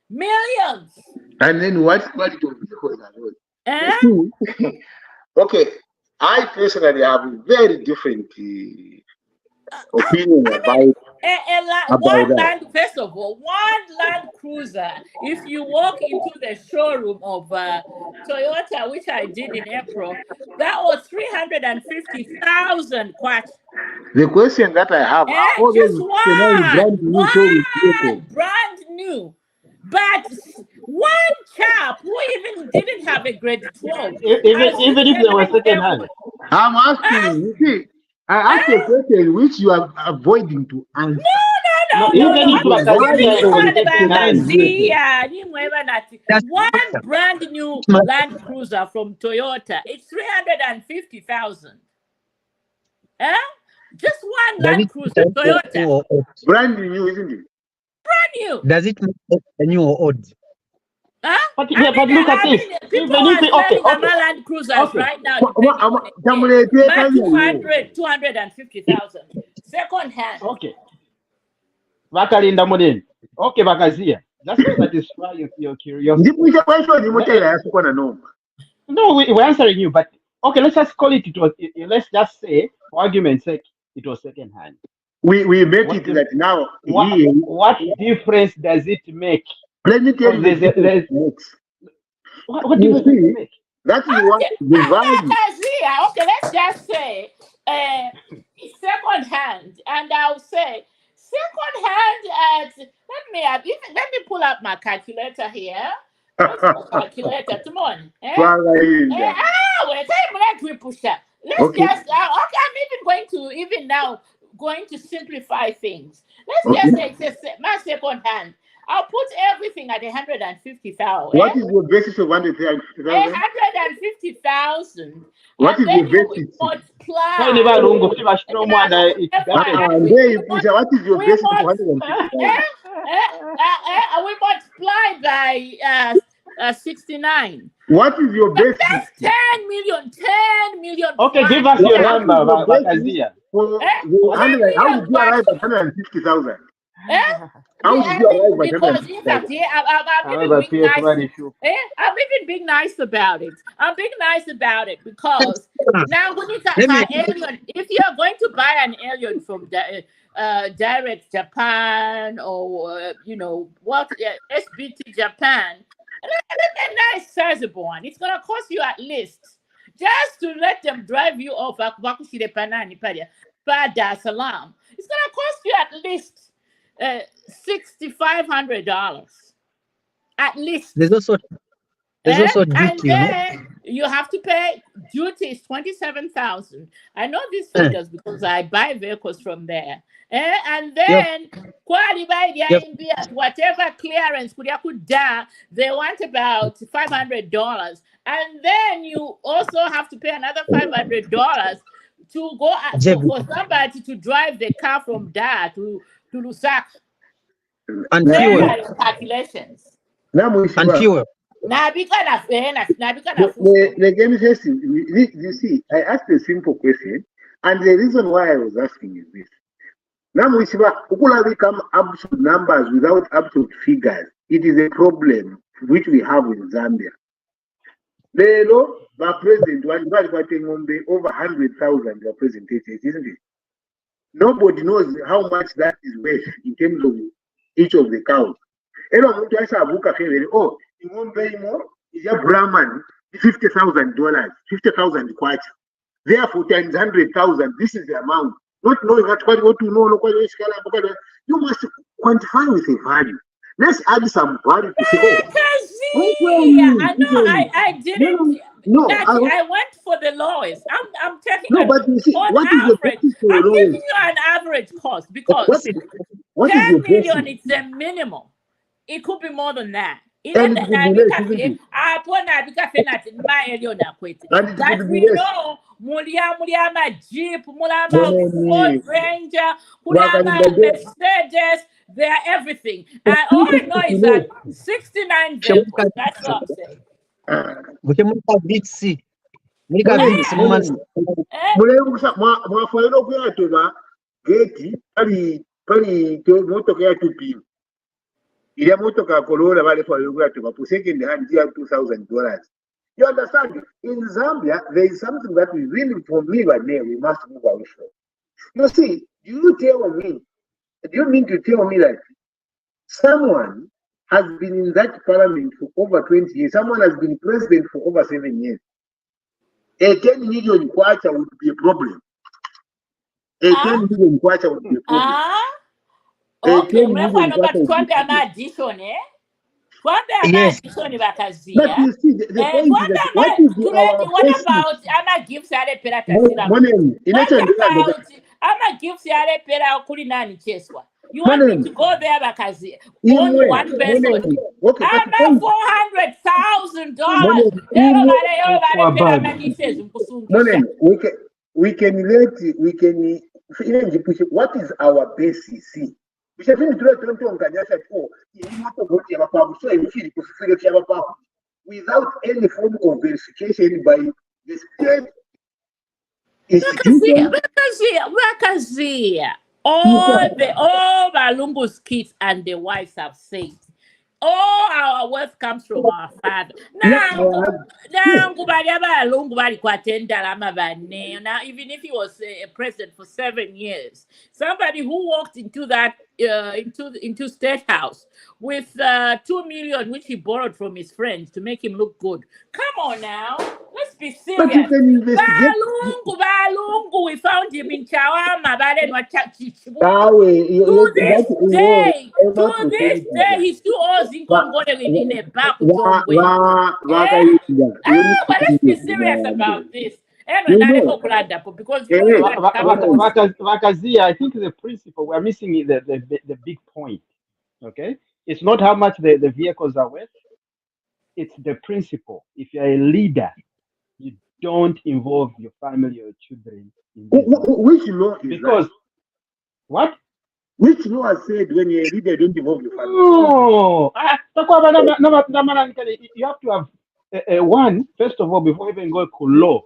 Millions. And then what quality of vehicles are those? Eh? Okay, I personally have a very different opinion about First of all, one Land Cruiser, if you walk into the showroom of Toyota, which I did in April, that was 350,000 kwacha. The question that I have, are all Just one brand new. But one chap who even didn't have a grade 12. Even if they were second hand. I'm asking you. See, I asked a question which you are avoiding to answer. No. Even if one brand new Land Cruiser from Toyota, it's 350,000. Just one Land Cruiser, Toyota. Brand new, isn't it? Brand new. Does it make a new or old? But look at this. People are selling Land Cruisers right now. 250,000. Second hand. Okay. Vakalinda Modeni. Okay, Bakazia. Just to satisfy your curiosity. No, we're answering you, but okay, let's just call it. Let's just say, for argument's sake, it was second hand. We make it that now. What difference does it make? Let me tell you. What difference does it make? That is what the value. Okay, let's just say second hand, and I'll say second hand at let me pull up my calculator here. Calculator, come on. Let's just I'm going to simplify things. Let's just say my second hand. I'll put everything at 150,000. What is your basis of 150,000? 150,000. What is your basis? Multiply. What is your basis of 150,000? We multiply by 69. What is your basis? That's 10 million. 10 million. Okay, give us your number, Bakazia. How did you arrive at 150,000? Because in fact, I'm even being nice about it. I'm being nice about it because now when you alien, if you're going to buy an alien from Direct Japan or what SBT Japan, a nice sizable one, it's gonna cost you at least just to let them drive you off Dar es Salaam. It's gonna cost you at least $6,500 at least. There's also duty. And then you have to pay duty is 27,000. I know these figures because I buy vehicles from there. And then whatever clearance they want about $500, and then you also have to pay another $500 to go for somebody to drive the car from Dar to Lusaka. And fuel. Calculations. And fuel. The game is you see, I asked a simple question, and the reason why I was asking is this. Now, we come absolute numbers without absolute figures. It is a problem which we have in Zambia. The president over 100,000 representatives, isn't it? Nobody knows how much that is worth in terms of each of the cows. Oh, you won't pay more? Is your Brahman $50,000, 50,000 kwacha. Therefore, times 100,000, this is the amount. Not knowing what to know, you must quantify with a value. Let's add some value to say, I didn't. No, I went for the lowest. I'm taking. No, but you see, what is the basis for I'm giving you an average cost because 10 million is the minimum. It could be more than that. And it could be less, isn't it? And it That could we be less. know, Muliama Jeep, Mulama Moneni, Ford Ranger, wakati Mulama mbade, Mercedes, they are everything. And all I know is that 69 vehicles. That's what I'm saying. Mukemulika vitsi. Mulika moneni, vitsi mumansi. moneni. Eh? Mulembusa, mwafaira okuyatula geti, pali motoka ya tupi. Ile motoka Corolla wale faira okuyatula, for second hand, $2,000. You understand? In Zambia, there is something that we really, for me, but now we must move away from. You see, do you mean to tell me that someone has been in that parliament for over 20 years, someone has been president for over 7 years? A 10 million kwacha would be a problem. A 10 million kwacha would be a problem. Okay, mnafano katukwambe ama addition, eh? Kwambe ama Yes. addition bakazia. But you see, the point is that what is our what basis? about ama gifts yale pera tasira? Money, What about ama gifts yale pera kuli nani cheswa? You want me to go there bakazia? Only one person. Okay, ama $400,000. We can even push it. What is our basis? See, we should without any form of verification by the state institution. Wakazia. All Balungu's kids and their wives have said, all our wealth comes from our father. Now, even if he was a president for 7 years, somebody who walked into that into State House with 2 million, which he borrowed from his friends to make him look good. Come on now, let's be serious. But you can investigate. Balungu, we found him in Chawama. To this day, he still owes income in a back. But let's be serious about this. Because Vakazia, I think the principle we're missing is the big point. Okay, it's not how much the vehicles are worth, it's the principle. If you're a leader, you don't involve your family or children in this. Which law is because that? What? Which law has said when you're a leader, don't involve your family? No. You have to have one, first of all, before even going to law.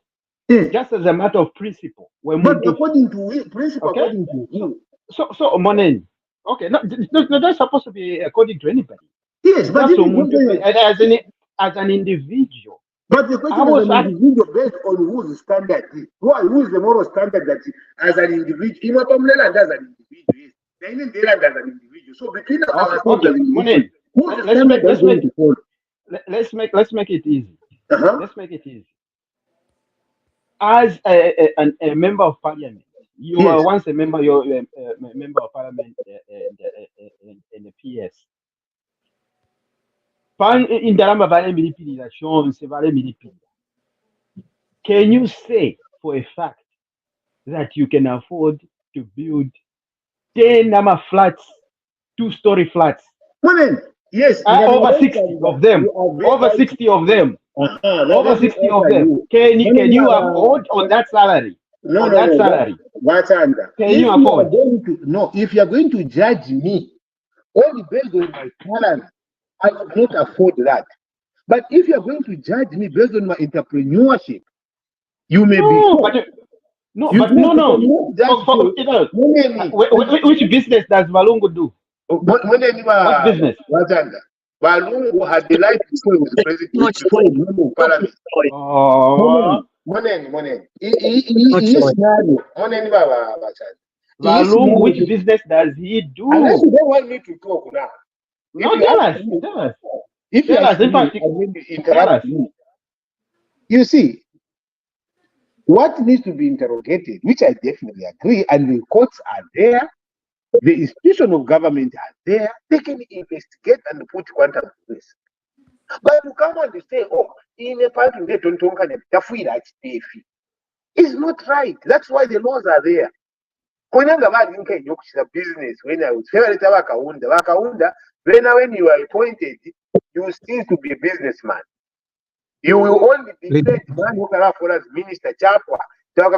Just as a matter of principle. But according to principle, okay? According to who? So Monen. Okay, no, that's supposed to be according to anybody. Yes, but as an individual. But the question is an individual based on whose standard is. Who is the moral standard that as an individual? As an individual. So between let's make it easy. Let's make it easy. As a member of parliament, you were once a member. You're a member of parliament in the PS. Can you say for a fact that you can afford to build 10 flats, 2-story flats? Yes, over 60 of them. Over 60 of them. Over 60 of them. Can you afford on that salary? No, salary. Can you afford? If you are going to judge me only based on my talent, I could not afford that. But if you are going to judge me based on my entrepreneurship, you may be. Which business does Balungu do? What business? Balungu had the right to say with the president of parliament. Balungu, which business does he do? Unless you don't want me to talk now. No, tell us. If you interrupt me. You see, what needs to be interrogated, which I definitely agree, and the courts are there, the institution of government are there, they can investigate and put quantum to this. But to come and say, oh, in a part of the it's not right. That's why the laws are there. Business when I was favorite Wakaunda Then when you are appointed, you cease to be a businessman. You will only be paid money for as minister chapwa. You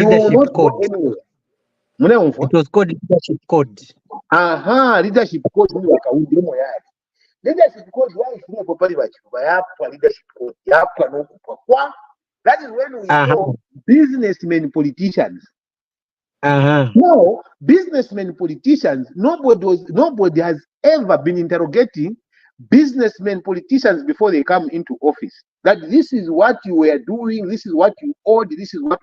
will Leadership not go code. anywhere. It was called leadership code. Leadership code ni wakaundemo yali. Leadership code why ifune popali bachiva yapwa leadership code yapwa nokupwa kwa. That is when we know businessmen politicians. No, businessmen politicians, nobody has ever been interrogating businessmen politicians before they come into office. That this is what you were doing, this is what you owed, this is what.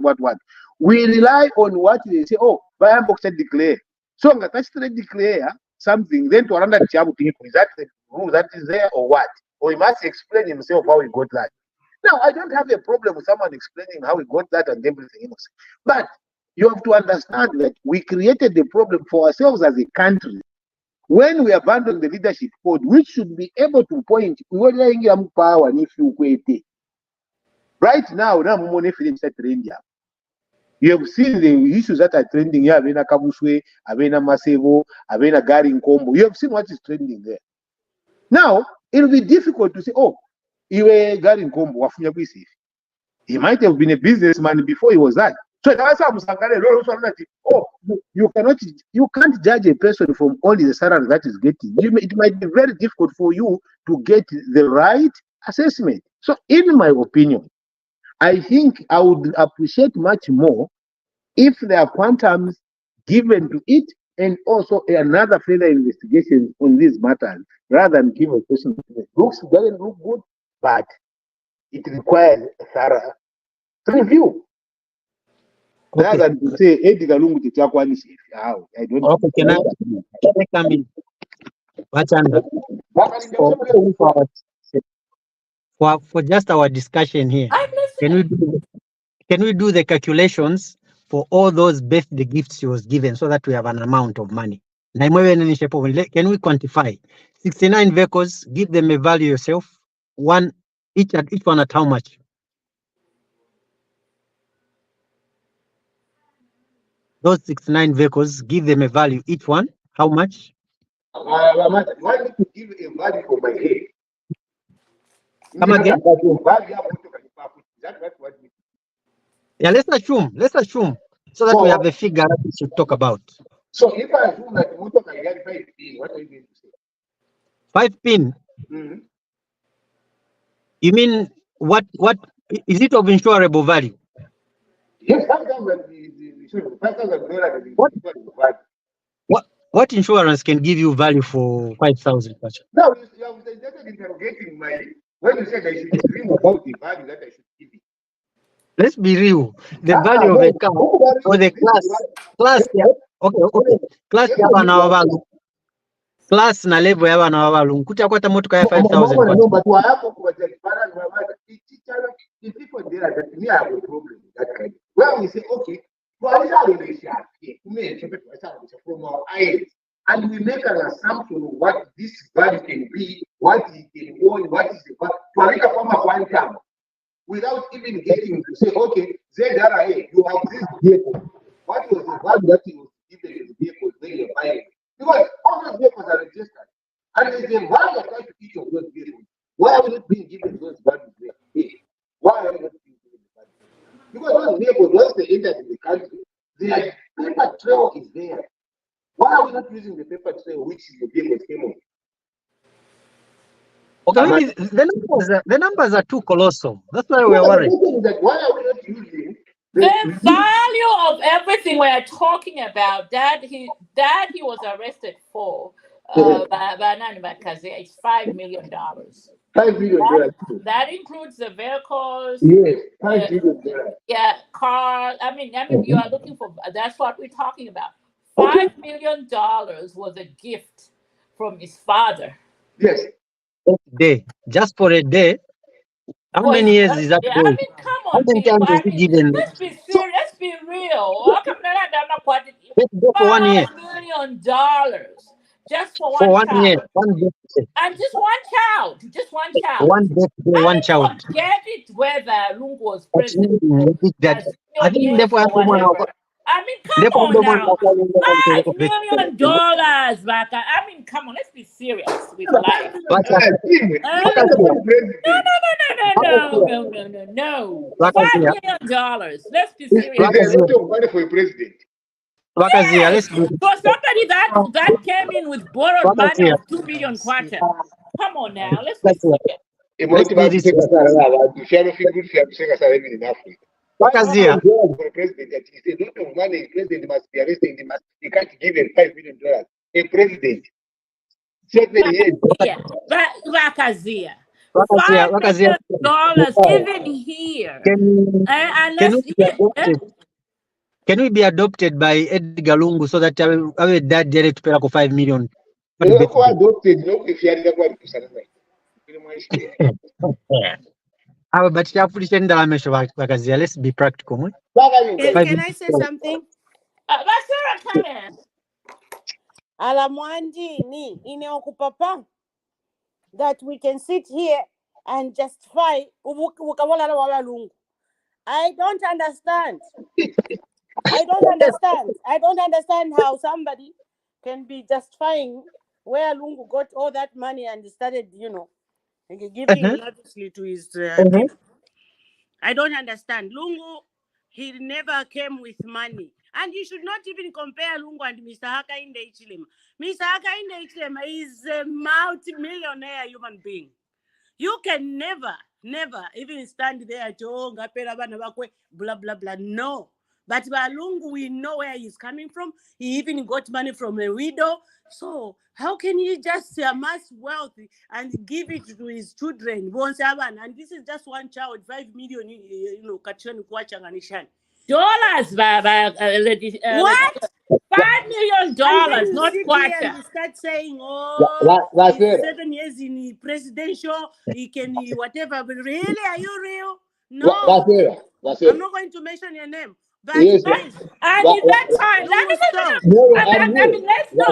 We rely on what they say, oh, Bayambox declare. So Ngatashtre declare something, then to another job people, is that the rule that is there or what? Or he must explain himself how he got that. Now, I don't have a problem with someone explaining how he got that and everything else. But you have to understand that we created the problem for ourselves as a country when we abandoned the leadership code, which should be able to point power and if you right now, you have seen the issues that are trending here. Avena Kabushwe, Avena Masevo, Avena Gari Nkombo. You have seen what is trending there. Now, it will be difficult to say, oh, Iwe Gari Nkombo, Wafunya Bisi. He might have been a businessman before he was that. So that's why you can't judge a person from only the salary that is getting. It might be very difficult for you to get the right assessment. So, in my opinion, I think I would appreciate much more if there are quantums given to it and also another further investigation on these matters rather than give a person. Doesn't look good, but it requires a thorough review. Rather than to say, I don't okay, can I come in? For just our discussion here, can we do the calculations for all those birthday gifts she was given so that we have an amount of money? Can we quantify 69 vehicles? Give them a value yourself. Each one at how much? Those 69 vehicles, give them a value. Each one, how much? Why need to give a value for my head? Come again? Yeah, let's assume so that we have a figure that we should talk about. So if I assume that the motor can get 5 pin, what are you going to say? 5 pin? You mean what is it of insurable value? Yes, $5,000. What insurance can give you value for 5,000? No, you have started interrogating when you said I should dream about the value that I should give it. Let's be real. The value of a car or the class. Okay. Class class na level ya bana babalu nkuti akwata motoka ya 5,000. No, but why hapo kwa the people there that we have a problem with that kind. Well, we say okay, from our eyes, and we make an assumption of what this value can be, what it can own, what is the value. Without even getting to say, okay, ZRA, you have this vehicle. What was the value that you was given to the vehicle when you're buying it? Because all those vehicles are registered. And there's a value attached to each of those vehicles. Why are we not being given those values there? Why are we not being given the values? Because those vehicles, once they enter in the country, their paper trail is there. Why are we not using the paper trail which the vehicles came on? Okay, the numbers are too colossal. That's why we're worried. Why are we not using the value of everything we're talking about that he was arrested for it's $5 million. $5 million. That includes the vehicles. Yes, $5 million. Yeah, cars. I mean, you are looking for. That's what we're talking about. $5 million was a gift from his father. Yes. Day, just for a day. How many years is that? I mean, come on, people. Let's be serious. Let's be real. For 1 year. $5 million just for one child. Year. And just one child. Just one child. One child. Forget it whether Lungu was president. I think therefore, I mean, Come on now. $5 million, Baka. I mean, come on, let's be serious with life. No. $5 million. Let's be serious. It's a lot of money for a president. Yes. For somebody that came in with borrowed money of 2 million kwacha. Come on now, let's be serious. Wakazia. For a president, that is a lot of money. A president must be arrested. He can't give him $5 million. A president. 7 years. Wakazia. $5 million even here. Can we be adopted by Edgar Lungu so that our dad did to pay like $5 million? Adopted, no, if you had let's be practical. Can I say something? Come in. Alamwandi ni ineokupapa that we can sit here and justify. I don't understand. I don't understand how somebody can be justifying where Lungu got all that money and started, giving lavishly to his people. I don't understand. Lungu, he never came with money. And you should not even compare Lungu and Mr. Hakainde Hichilema. Mr. Hakainde Hichilema is a multi-millionaire human being. You can never even stand there to blah, blah, blah. No. But Lungu, we know where he's coming from. He even got money from a widow. So how can he just amass wealth and give it to his children? And this is just one child, 5 million, Dollars, Baba. What? $5 million, not kwacha. And start saying, he's 7 years in presidential, he can whatever. But really, are you real? No. I'm not going to mention your name. But yes, and in that time,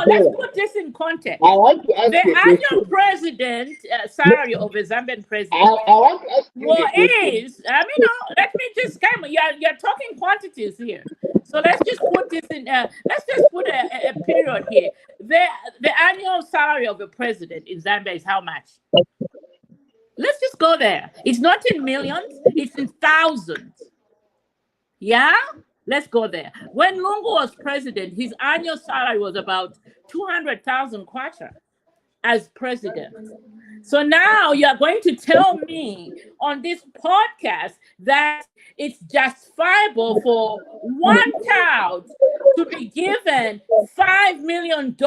let's put this in context. I want to ask the annual president salary of a Zambian president. I want to ask you let me just you're talking quantities here. So let's just put this in. Let's just put a period here. The annual salary of a president in Zambia is how much? Let's just go there. It's not in millions. It's in thousands. Yeah, let's go there. When Lungu was president, his annual salary was about 200,000 kwacha as president. So now you are going to tell me on this podcast that it's justifiable for one child to be given $5 million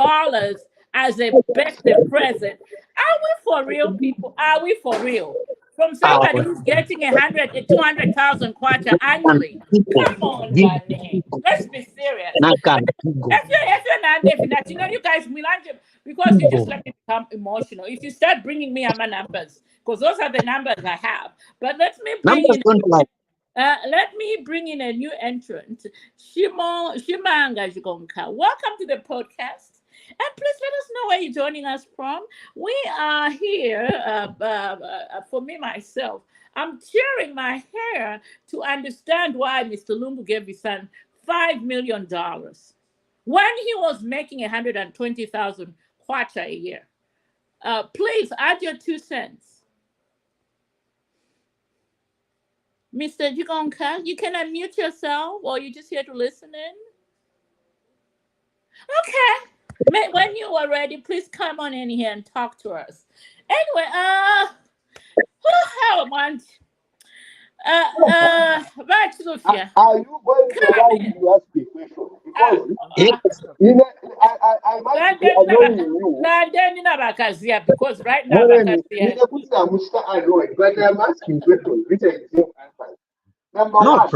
as a birthday present. Are we for real, people? Are we for real? From somebody who's getting 200,000 kwacha annually. Come on, Gane. Let's be serious. You guys, because you just let me become emotional. If you start bringing me my numbers, because those are the numbers I have. But let me bring in a new entrant. Shimanga Jigonka. Welcome to the podcast. And please let us know where you're joining us from. We are here, for me, myself. I'm tearing my hair to understand why Mr. Lungu gave his son $5 million when he was making 120,000 kwacha a year. Please add your 2 cents. Mr. Jigonka, you can unmute yourself, or you're just here to listen in. Okay. When you are ready, please come on in here and talk to us. Anyway, how want? Right, Sophia. Are you going to allow me to ask a question? Because right now, but I'm asking questions which are the same answers. Number one,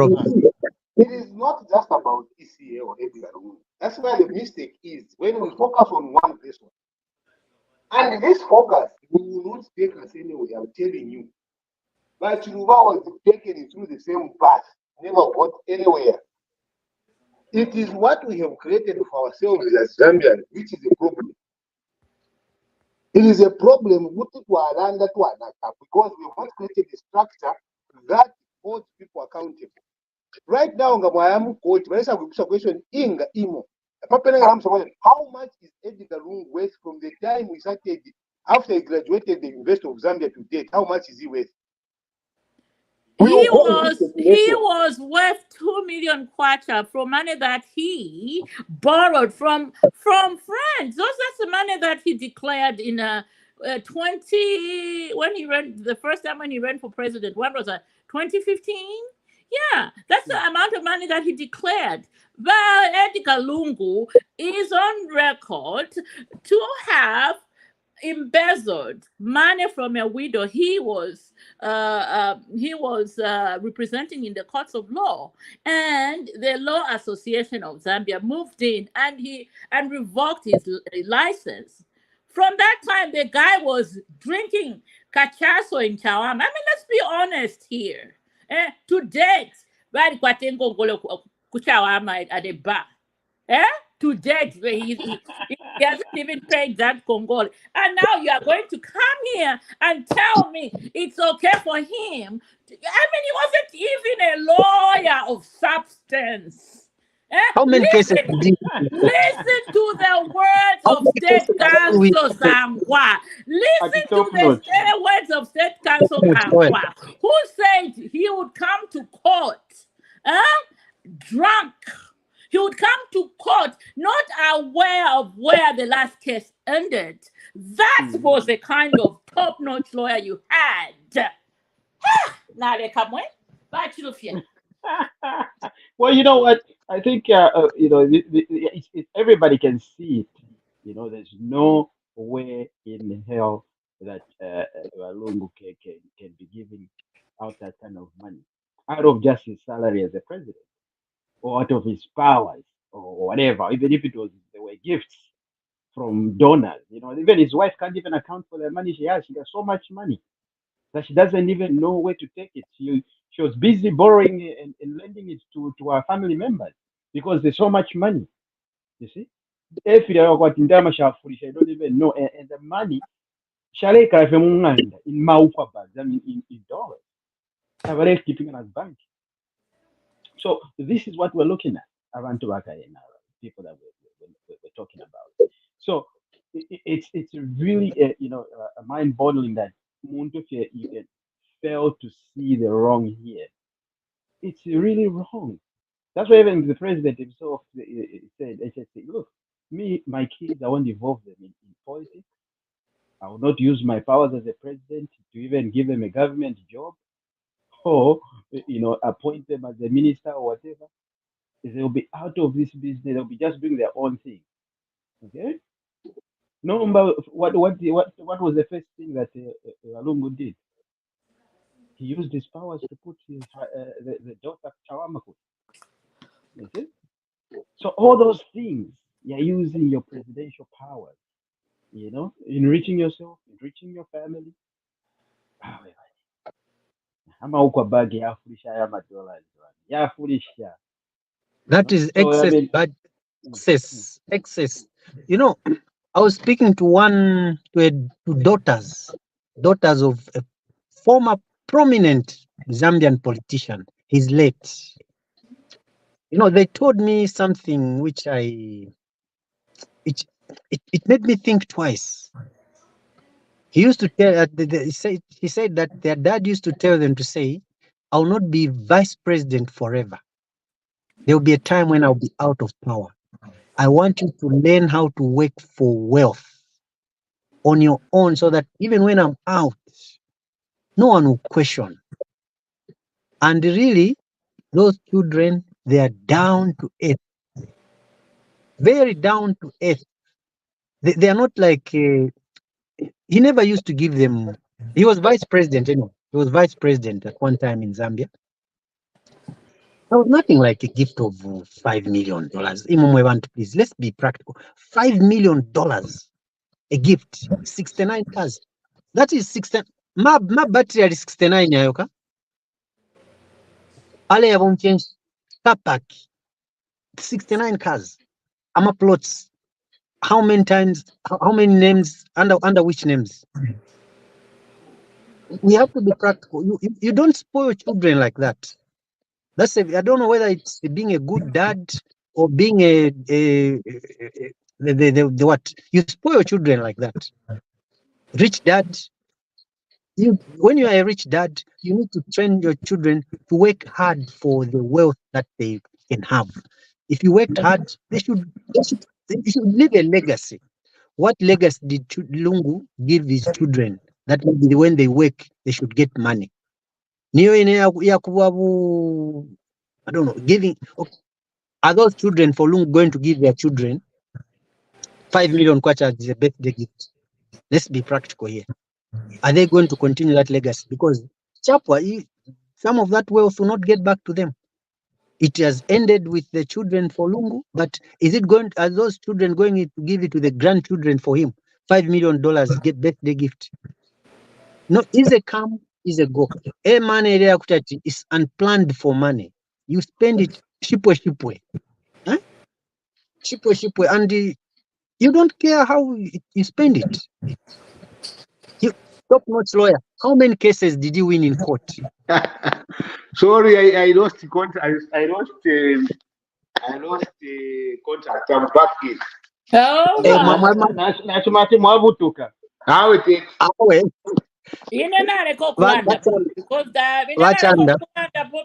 it is not just about ECA or Edgar. That's where the mistake is when we focus on one person. And this focus will not take us anywhere, I'm telling you. But Chiluba was taken through the same path, never got anywhere. It is what we have created for ourselves as Zambians, which is a problem. It is a problem because we have not created a structure that holds people accountable. Right now, ngamu court, vanessa question inga imo. How much is Edgar Lungu worth from the time we started after he graduated the University of Zambia to date? How much is he worth? He was worth 2 million kwacha from money that he borrowed from friends. That's the money that he declared in 20 when he ran the first time when he ran for president. When was that? 2015. Yeah, that's the amount of money that he declared. But Edgar Lungu is on record to have embezzled money from a widow he was representing in the courts of law, and the Law Association of Zambia moved in and revoked his license. From that time, the guy was drinking cachaso in Chawama. I mean, let's be honest here. To date, bali kwatengo ngolo kuchawama at a bar. To date, he hasn't even paid that Congol. And now you are going to come here and tell me it's okay for him. I mean, he wasn't even a lawyer of substance. How many cases Listen did to the words How of many State cases do we Counsel Zangwa. Listen to top the notch. words of State Counsel Zangwa, who said he would come to court drunk. He would come to court not aware of where the last case ended. That was the kind of top-notch lawyer you had. Now they come in. Well, you know what? I think everybody can see it. There's no way in hell that Walungu can be giving out that kind of money out of just his salary as a president, or out of his powers, or whatever. Even if they were gifts from donors. Even his wife can't even account for the money she has. She has so much money that she doesn't even know where to take it. She was busy borrowing and lending it to her family members because there's so much money. You see? If you are got in damage, I don't even know. And the money, Shaleka in Maupa bags, I mean in dollars. Average keeping in a bank. So this is what we're looking at. Around people that we're talking about. So it's really mind-boggling that you can fail to see the wrong here. It's really wrong. That's why even the president himself said, look, my kids, I won't involve them in politics. I will not use my powers as a president to even give them a government job or, appoint them as a minister or whatever. They'll be out of this business. They'll be just doing their own thing. Okay? No, what was the first thing that Walungu did? He used his powers to put the daughter Chawamaku. Okay? So all those things, you're using your presidential powers, enriching yourself, enriching your family. That is excess, but excess. I was speaking to daughters of a former prominent Zambian politician. He's late. They told me something which it made me think twice. He used to tell he said that their dad used to tell them to say, "I'll not be vice president forever. There will be a time when I'll be out of power. I want you to learn how to work for wealth on your own so that even when I'm out, no one will question." And really, those children, they are down to earth, very down to earth. They are not like, he never used to give them, he was vice president anyway. He was vice president at one time in Zambia. There was nothing like a gift of $5 million. Please, let's be practical. $5 million, a gift, 69 cars. That is 60. My battery is 69 yayoka. Ale yabon change car park. 69 cars. Ama plots. How many times? How many names? Under which names? We have to be practical. You don't spoil children like that. I don't know whether it's being a good dad or being a the what you spoil children like that. Rich dad, when you are a rich dad, you need to train your children to work hard for the wealth that they can have. If you worked hard, they should leave a legacy. What legacy did Lungu give his children? That maybe when they work, they should get money. Niyo ine ya kuwabu, I don't know, giving. Okay. Are those children for Lungu going to give their children 5 million kwacha as a birthday gift? Let's be practical here. Are they going to continue that legacy? Because Chapwa, some of that wealth will not get back to them. It has ended with the children for Lungu, but are those children going to give it to the grandchildren for him? $5 million get birthday gift. No, is a come, is a go. A money is unplanned for money. You spend it shipwe. Huh? Shipwe, and you don't care how you spend it. You top-notch lawyer. How many cases did you win in court? Sorry, I lost the contact. I lost the contact. I'm back in. All right. Nachimati mwabutuka. How it is?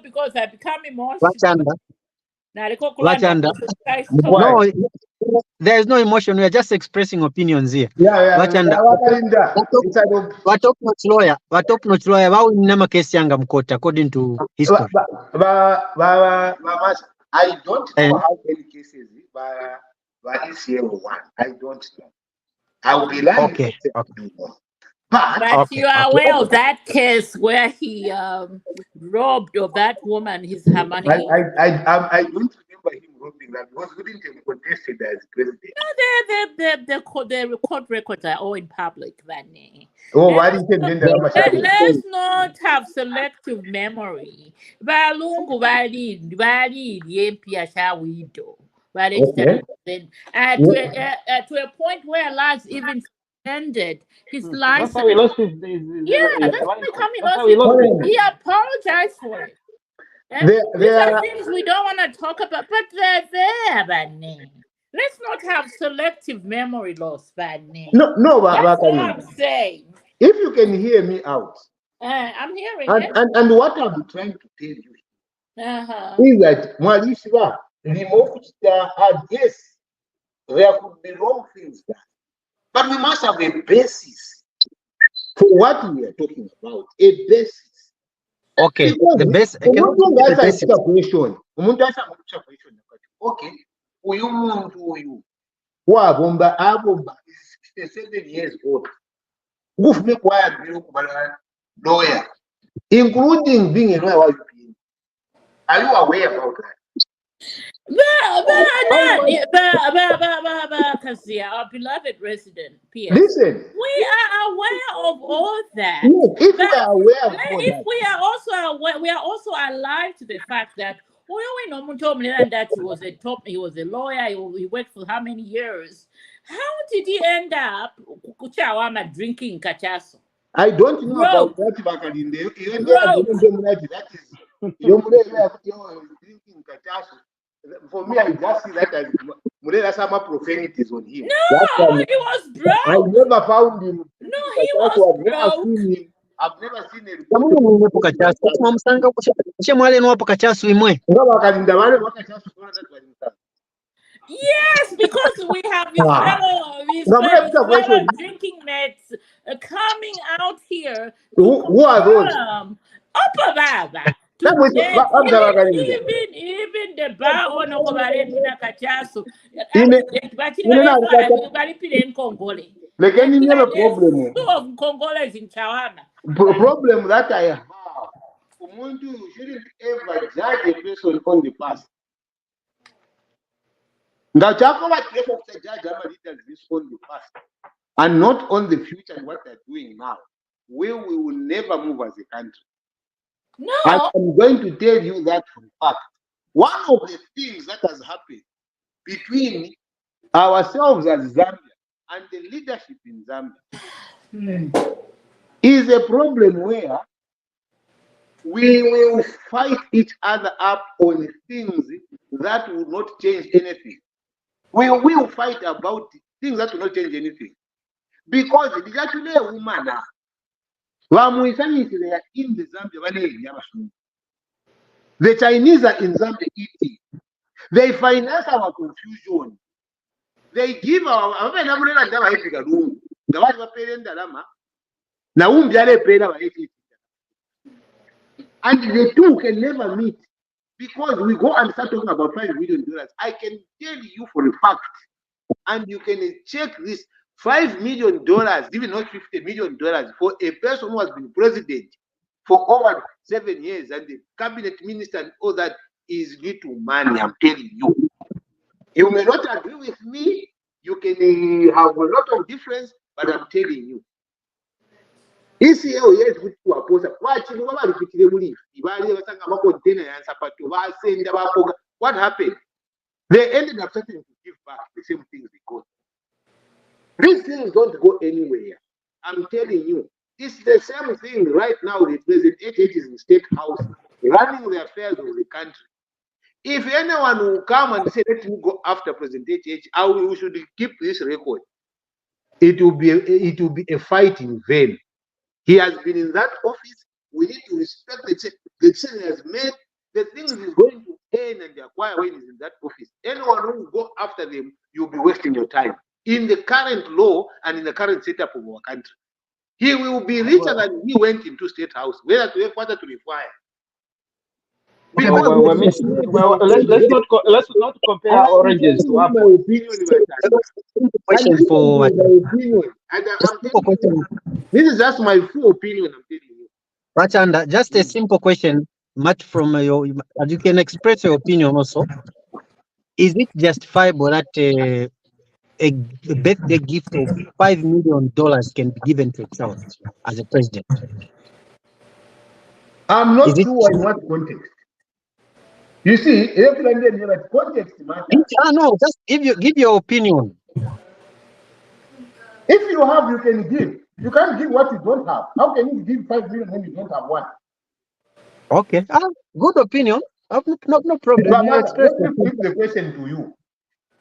Because I become emotional. Wachanda. No, there is no emotion. We are just expressing opinions here. Wachanda. Top-notch lawyer. Wao nama kesi yanga mkota according to history. I don't know how many cases but ECM one. I don't know. I will be lying. Okay. But you are aware of that case where he robbed of that woman her money. I don't remember him robbing that because we didn't contest it as president. No, the court records are all in public. Let's not have selective memory. Balungu to a point where lives even ended his license. That's how he lost his He apologized for it. These are things we don't want to talk about, but they're there, Bani. Let's not have selective memory loss, Bani. No, that's what I'm saying. If you can hear me out, I'm hearing it. And what I'm trying to tell you is that Mwalishiwa removed yes, there could be wrong things done. But we must have a basis for what we are talking about. A basis. Okay. The basis. Okay. Uyu wabomba abomba is 7 years old. Lawyer, including being a lawyer. Are you aware about that? Our beloved resident, Pierre. Listen, we are aware of all that. If we are aware of all that, we are also aware, we are also alive to the fact that that he was a lawyer, he worked for how many years? How did he end up drinking cachaso? I don't know about that, Bakalinde. That is drinking cachaso. For me, I just see that as Murela Sama profanities on him. No, he was broke. I never found him. No, he was broke. I've never seen him. Yes, because we have his fellow drinking mates coming out here. Who are those? Even the bar owner of Arena Cachaso, but he in Congole. Of Congoles in Chawana. Problem that I have, Umuntu shouldn't ever judge a person on the past. Judge this on the past and not on the future and what they're doing now. We will never move as a country. No. I'm going to tell you that from fact. One of the things that has happened between ourselves as Zambia and the leadership in Zambia is a problem where we will fight each other up on things that will not change anything. We will fight about things that will not change anything. Because it is actually a woman. In the Zambia, the Chinese are in Zambia eating. They finance our confusion. They give our and the two can never meet because we go and start talking about $5 million. I can tell you for a fact, and you can check this $5 million, even not $50 million, for a person who has been president for over 7 years and the cabinet minister and all that is little money. I'm telling you. You may not agree with me. You can have a lot of difference, but I'm telling you. ECL yes good to oppose. What happened? They ended up starting to give back the same things they got. These things don't go anywhere. I'm telling you. It's the same thing right now. The President HH is in State House running the affairs of the country. If anyone will come and say, let me go after President HH, we should keep this record. It will be a fight in vain. He has been in that office. We need to respect the decision he has made. The things he's going to earn and acquire when he's in that office. Anyone who will go after them, you'll be wasting your time. In the current law and in the current setup of our country, he will be richer than he went into State House, whether to further to require. Let's not compare oranges to apples. Question for this is just my full opinion. I'm telling you. Rachanda, just a simple question, much from your, and you can express your opinion also. Is it justifiable that a birthday gift of $5 million can be given to a child as a president? I'm not sure in what context. You see, context matters. No, just give your opinion. If you have, you can give. You can't give what you don't have. How can you give $5 million when you don't have one? Okay, good opinion. No problem. Let me flip the question to you.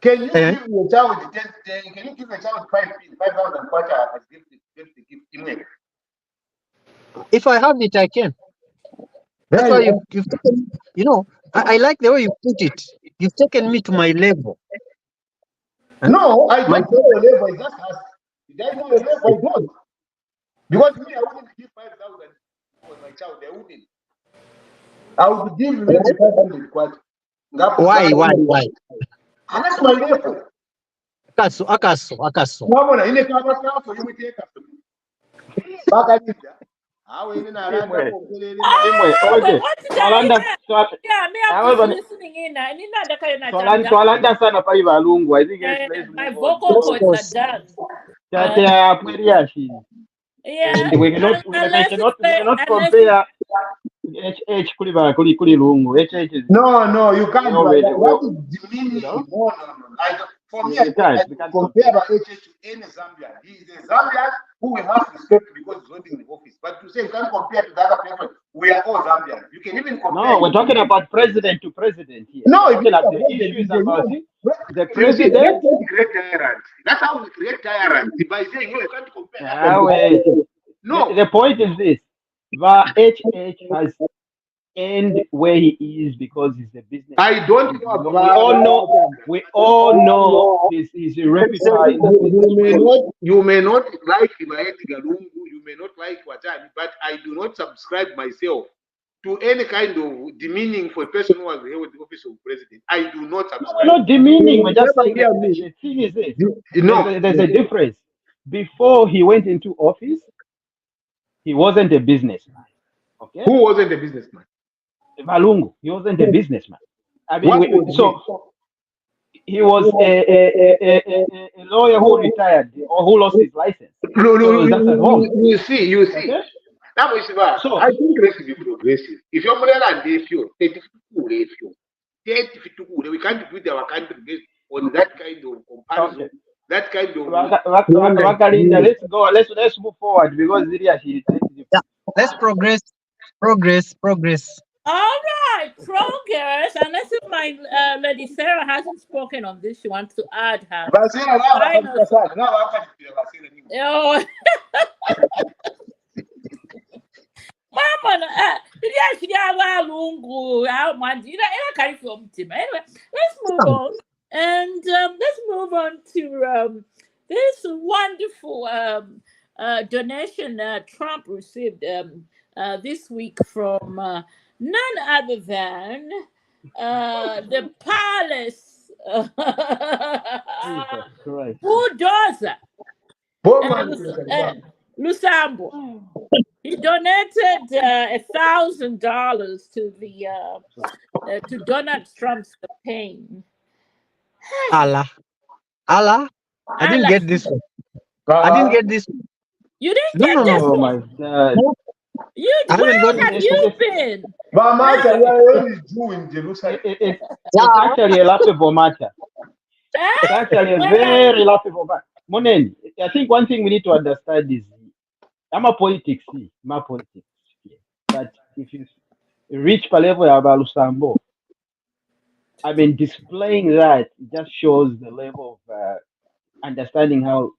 Can you give your child can you give a child 5,000 kwacha as gift? If I have it, I can. That's why you've taken, I like the way you put it. You've taken me to my level. No, I don't know your level. I just asked. Did I know your level? I don't. Because me, I wouldn't give 5,000 for my child. I wouldn't. I would give maybe 500 kwacha. Why? And that's my level. Akaso. Twalanda sana pale Balungu. I think my vocal cords are done. Yeah. We cannot compare HH kuli lungu. HH is no, you can't. That is demeaning. No. For me, I can compare HH to any Zambian. He is a Zambian who we must respect because he's holding the office. But to say you can't compare to the other person, we are all Zambians. You can even compare. No, we're talking about president to president here. No, the issue is about the president. That's how we create tyrants. By saying you can't compare. No, the point is this: the HH has end where he is because he's a business. I don't know. We all know this is a reputation. You may not like Galungu, you may not like Wajani, but I do not subscribe myself to any kind of demeaning for a person who has held the office of president. I do not subscribe. We're not demeaning, we're just saying the thing is this. There's a difference. Before he went into office, he wasn't a businessman. Okay? Who wasn't a businessman? Malungu. He wasn't a businessman. I mean, he was a lawyer who retired or who lost his license. You see. Okay? So I think let's be progressive. If you're and if you we can't build our country based on that kind of comparison. Okay. That kind of let's go. Let's move forward because let's progress. Progress. All right, progress. Unless if my Lady Sarah hasn't spoken on this, she wants to add her Basera lava final. kabisa sana. Na wakati basera ni. Oh, Mama, anyway, let's move on. And let's move on to this wonderful donation Trump received this week from none other than the palace Jesus Christ. bulldozer Boma Lusambo. He donated $1,000 to the to Donald Trump's campaign. Allah. I didn't Allah. get this one. I didn't get this one. You didn't No, get no, this no. Oh my one. God. You I haven't where got have this you one. been? Bamata, we are only Jew in Jerusalem. It's actually a laughable matter. It's actually a very laughable matter. Monen, I think one thing we need to understand is I'm a politics, my politics. But if you reach a level about Lusambo, I mean, displaying that just shows the level of understanding how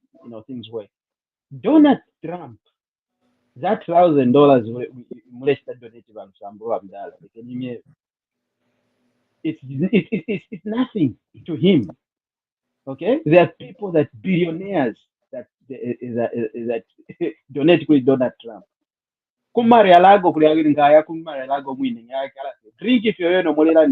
things work. Donald Trump, that $1,000 molested donated by Lusambo Abdallah, it's nothing to him. Okay, there are people that billionaires that donate to Donald Trump. Kumari alago kuliagingaya kumari alago mwini drink if you're no more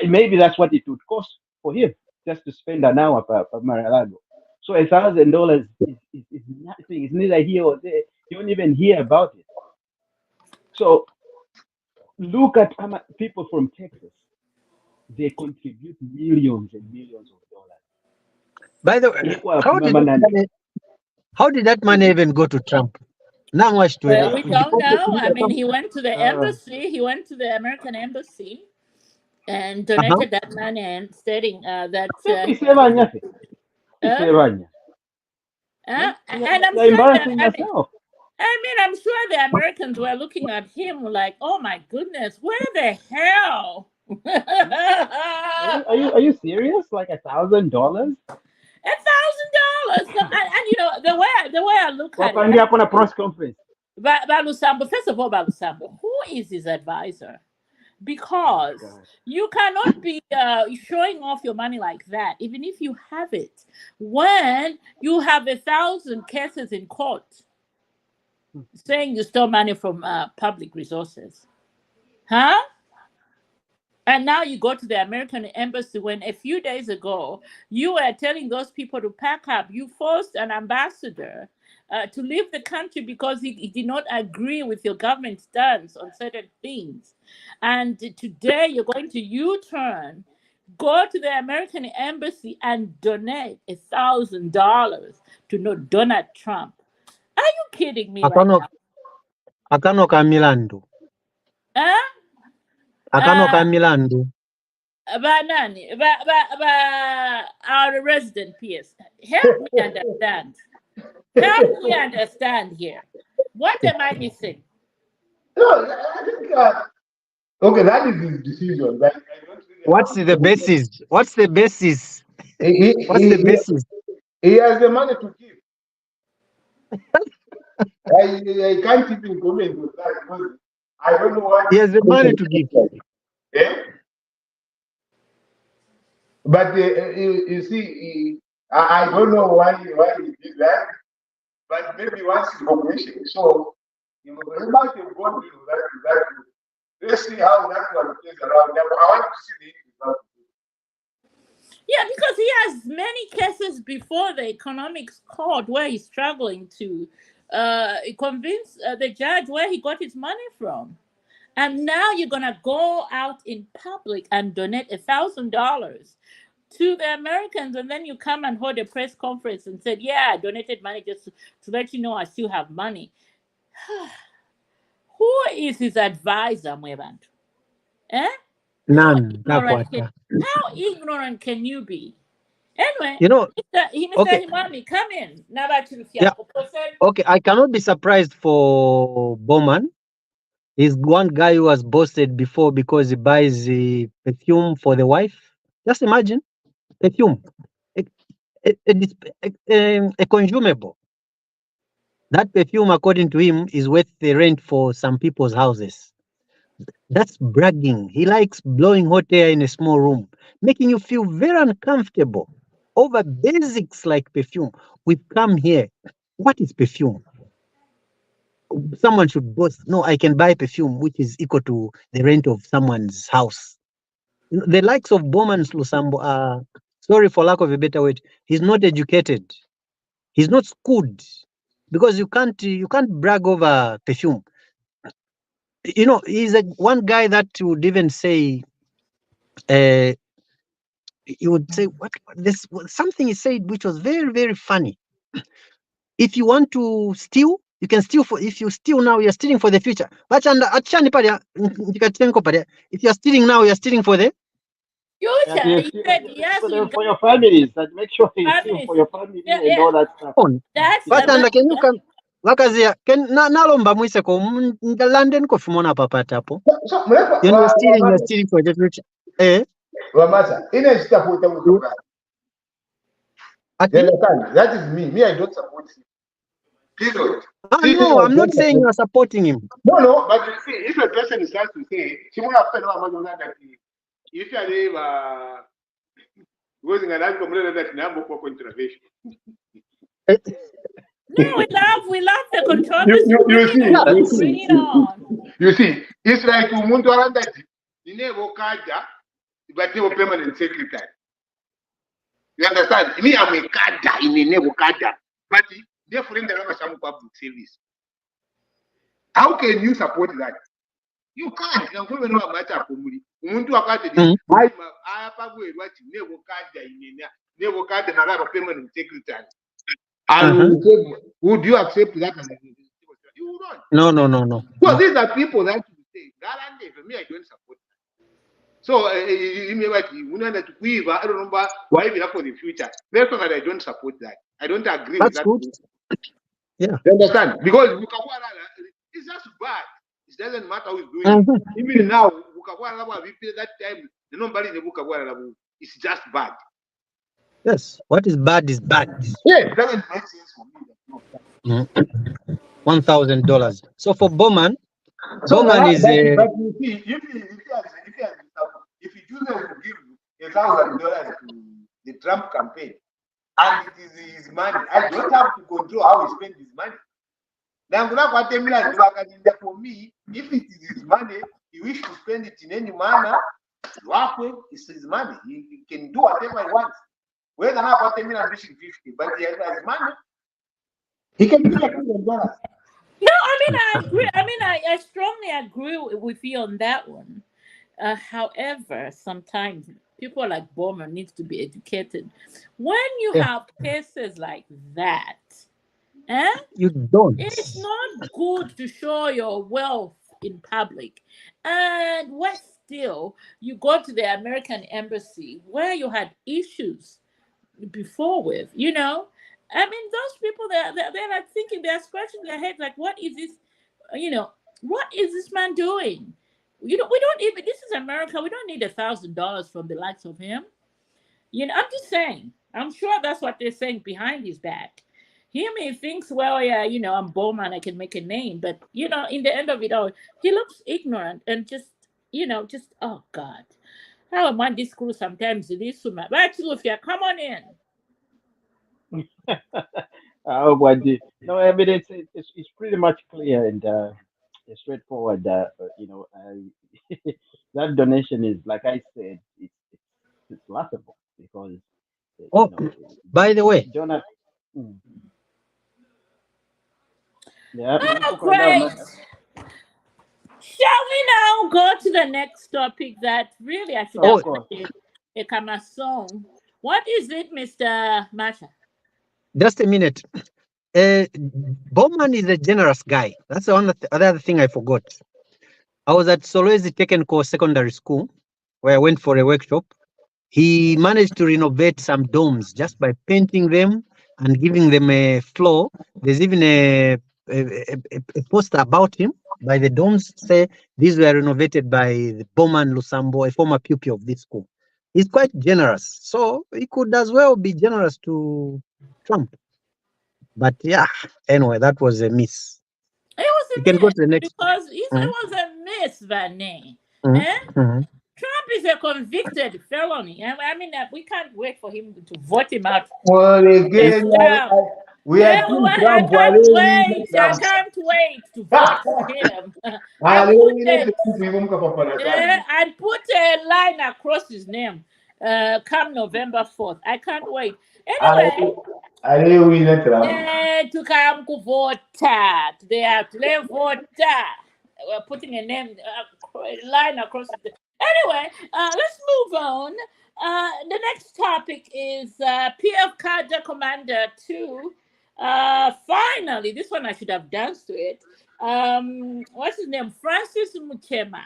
maybe that's what it would cost for him just to spend an hour per Mar-a-Lago. So $1,000 is nothing. It's neither here or there. You don't even hear about it. So look at people from Texas. They contribute millions and millions of dollars. By the way, how did that money even go to Trump? Not much to Well, we don't know. I mean, he went to the embassy. He went to the American embassy and donated that money and stating that. And I'm sure that, I'm sure the Americans were looking at him like, "Oh my goodness, where the hell?" Are you serious? Like $1,000? $1,000. And you know the way I look at it. On a press conference. Balusambo, first of all, Balusambo, who is his advisor? Because you cannot be showing off your money like that, even if you have it, when you have 1,000 cases in court saying you stole money from public resources. Huh? And now you go to the American embassy when a few days ago you were telling those people to pack up. You forced an ambassador to leave the country because he did not agree with your government stance on certain things. And today you're going to U-turn, go to the American embassy and donate $1,000 to Donald Trump. Are you kidding me right now? Akano Kamilando. Huh? Akano Kamilando. Nani? Our resident PS. Help me understand. Help me understand here. What am I missing? No, I think okay, that is his decision. But what's the basis? What's the basis? What's the basis? He has the money to give. I can't even comment on that because I don't know what he has the money to give. Yeah? But you see, I don't know why he did that. But maybe once information. So he might have gone to that. Let's see how that one plays around. I want to see the result. Yeah, because he has many cases before the economics court where he's struggling to convince the judge where he got his money from. And now you're going to go out in public and donate $1,000 to the Americans, and then you come and hold a press conference and said, yeah, I donated money just to let you know I still have money. Who is his advisor, Mwebantu? None. How ignorant can you be? Anyway, Mr. Himami, come in. Yeah. Okay, I cannot be surprised for Bowman He's one guy who was busted before because he buys perfume for the wife. Just imagine perfume, a, a consumable. That perfume, according to him, is worth the rent for some people's houses. That's bragging. He likes blowing hot air in a small room, making you feel very uncomfortable over basics like perfume. We've come here. What is perfume? Someone should boast. No, I can buy perfume, which is equal to the rent of someone's house. The likes of Bowman Lusambo are, sorry for lack of a better word, he's not educated. He's not schooled because you can't brag over perfume. You know, he's one guy that would even say, he would say what this something he said which was very very funny. If you want to steal, you can steal for. If you steal now, you're stealing for the future. But if you're stealing now, you're stealing for the Future, Yes, he said, yes, you for your families, that make sure you steal families. for your family Yeah, and all that stuff. phone. That's But the can you come? Wakazia can nalomba mwise ko London ko fumona papatapo. So, mrefu, You're stealing for the future. Wamasa, ina sitafuta mtu gani? You understand? That is me. Me, I don't support him. Period. No, I'm not saying you're supporting him. No, but you see, if a person starts to say, Simona Feno Amazon that if you are going to that number for intervention. No, we love the controversy. Bring it on. You see, it's like umuntu around that you never kada, but never permanent secretary. You understand? Me, I'm a kada in a never kada, but they're friend of some public service. How can you support that? You can't. You can't know matter for me. Umuntu akade this. I have what never kada in a never kada na permanent secretary. And would you accept that? You don't. No. So these are people that you say, guarantee for me, I don't support that. So you may like you know that we I don't remember why we have for the future. Personally, I don't support that. I don't agree with that. Good. Yeah. You understand? Because it's just bad. It doesn't matter who is doing it. Even now, we feel that time the nobody in the book it's just bad. Yes. What is bad is bad. Yeah, it doesn't make sense for me. $1,000. So for Bowman, Bowman is a. But you see, if you choose to give $1,000 to the Trump campaign, and it is his money, I don't have to control how he spends his money. Now, for me, if it is his money, he wishes to spend it in any manner. It's his money. He can do whatever he wants. Whether not about $10 million, 50, but he has money. He can do $1,000. No, I agree. I strongly agree with you on that one. However, sometimes people like Bowman needs to be educated. When you have cases like that, you don't. It's not good to show your wealth in public. And what still, you go to the American embassy where you had issues before with, those people they're like thinking, they're scratching their heads like, what is this, what is this man doing? We don't even, this is America, we don't need $1,000 from the likes of him. I'm just saying, I'm sure that's what they're saying behind his back. He may thinks, well, yeah, I'm Bowman, I can make a name, but in the end of it all, he looks ignorant and just oh God, how am I this cool sometimes? This woman, but come on in. No, it's pretty much clear and straightforward. That donation is, like I said, it's laughable because. By the way, Jonah. Yeah. Oh, great. Shall we now go to the next topic that really I should have a song? What is it, Mr. Masha? Just a minute. Bowman is a generous guy. That's the other thing I forgot. I was at Solwezi Technical Secondary School where I went for a workshop. He managed to renovate some domes just by painting them and giving them a floor. There's even a poster about him by the dorms. Say these were renovated by the Bowman Lusambo, a former pupil of this school. He's quite generous, so he could as well be generous to Trump. But yeah, anyway, that was a miss. It was You a can go miss to the next. because it Mhm, was a miss, Vanny. mhm, Eh? mhm. Trump is a convicted felony. I mean, we can't wait for him to vote him out Well, this again, term. we are Yeah, seeing I Trump. can't wait. I can't wait to vote for him. I put a line across his name. Come November 4th. I can't wait. Anyway, to come to vote. They have to vote. We're putting a name line across it. Anyway, let's move on. The next topic is PF Kaja Commander 2. Finally, this one I should have danced to it. What's his name? Francis Muchema.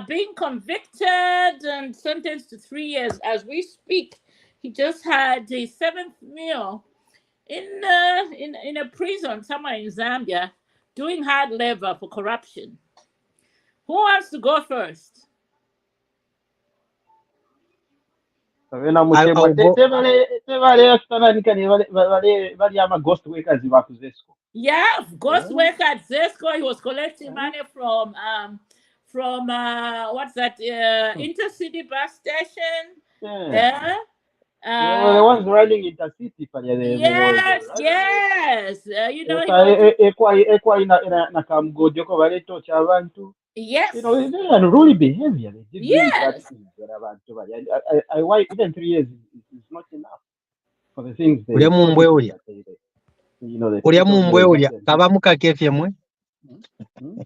Being convicted and sentenced to 3 years as we speak. He just had his 7th meal in a prison somewhere in Zambia, doing hard labor for corruption. Who wants to go first? I'll go. Ghost workers bakuzesco. Yeah, ghost worker at Zesco. He was collecting money from what's that? Intercity bus station. Yeah. Yeah. The ones running intercity Yes. You know, ekwa na kamgodyo ko baletocha abantu. yes. You know, they are unruly behavior. They did really bad Yes. things that abantu bali. Why even 3 years is not enough for the things they Ulya mumbwe ulya. you know, Ulya mumbwe ulya. Kabamuka kefye mwe.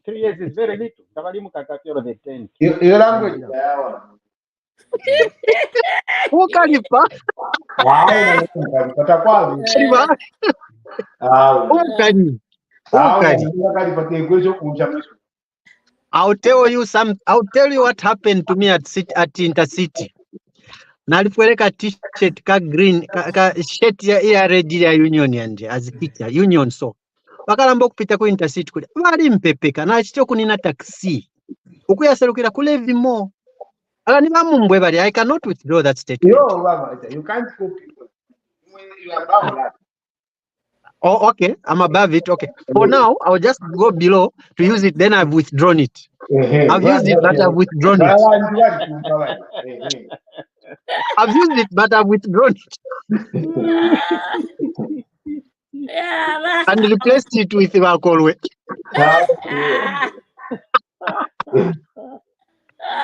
3 years is very little. Tabali mukakatero the 10. Your language. Ukalipa. Ukali. I'll tell you what happened to me at Intercity. Nalipweleka t-shirt ka green ka shirt ya red ya union yanje as teacher union so. Bakalamba okupita ku Intercity kuli. Bali mpepeka na chito kunina taxi. Okuyaserukira kule vimo. Ala ni bamumbwe bali. I cannot withdraw that statement. You can't copy. You are above that. Oh, okay. I'm above it. Okay. For now, I'll just go below to use it. Then I've withdrawn it. I've used it, but I've withdrawn it. I've used it, but I've withdrawn it. Yeah, and replaced it with Wakolwe.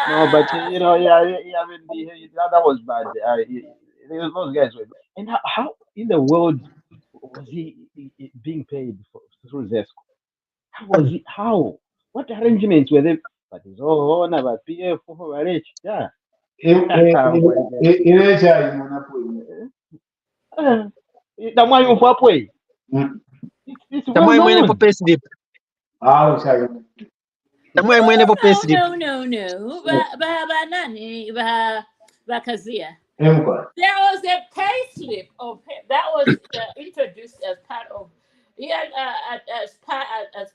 No, but you know, yeah, I mean, that was bad. Those guys were. And how in the world was he being paid through Zesco? How was he? How? What arrangements were they? But it's all on about PF for rich. Yeah. Tamwai mfapwe. Tamwai mwene po payslip. Tamwai mwene po payslip. No. Bakazia. There was a payslip of him that was introduced as part of as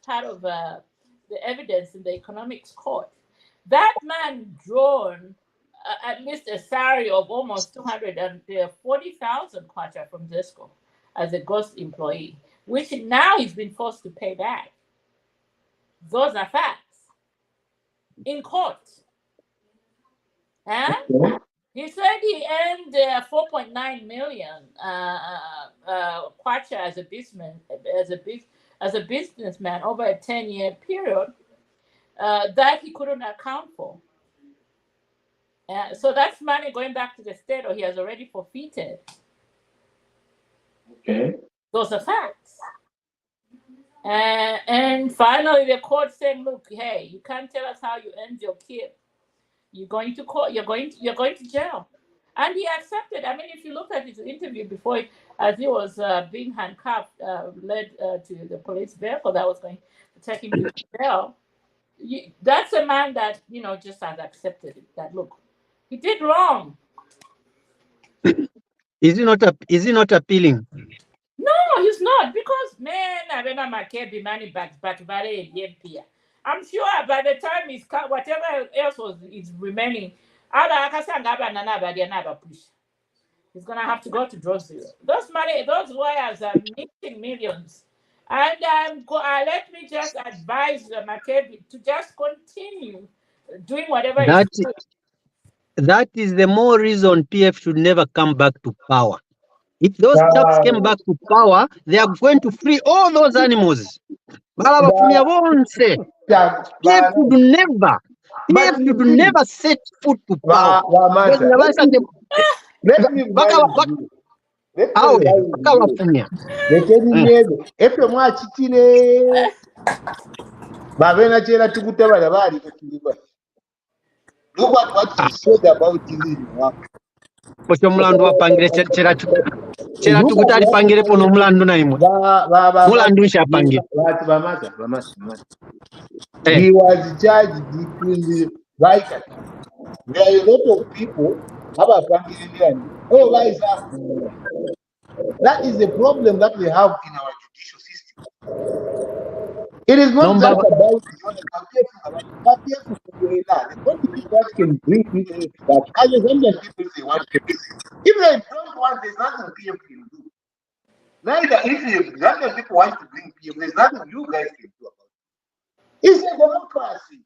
part of the evidence in the economics court. That man drawn at least a salary of almost 240,000 kwacha from Zesco as a ghost employee, which now he's been forced to pay back. Those are facts in court. Huh? He said he earned 4.9 million kwacha as a businessman over a 10-year period that he couldn't account for. So that's money going back to the state, or he has already forfeited. Okay. Those are facts. And finally, the court said, "Look, hey, you can't tell us how you earned your kid. You're going to court. You're going to jail." And he accepted. I mean, if you look at his interview before, as he was being handcuffed, led to the police vehicle that was going to take him to jail, that's a man that just has accepted it. That look, he did wrong. Is he not appealing? No, he's not, because man, I remember my kid money back I'm sure by the time he's whatever else is remaining, he's gonna have to go to draw zero. Those wires are making millions. And let me just advise Makebi to just continue doing whatever That he's doing. that is the more reason PF should never come back to power. If those chaps came back to power, they are going to free all those animals. PF should never set foot to power. Let me efe mwachitire bavena chera tikutabala bali kakiliba. Look what he said about this. Pocho mlandu wapangire chera tukuti alipangire pono mlandu naimwe mulandu nshapangire. He was charged with right. There are a lot of people oh, that is the problem that we have in our judicial system. It is not just about that can bring people back. As a Zambian people say, what if they don't want, there's nothing PM can do. Neither if the Zambian people want to bring PM, there's nothing you guys can do about it. It's a democracy.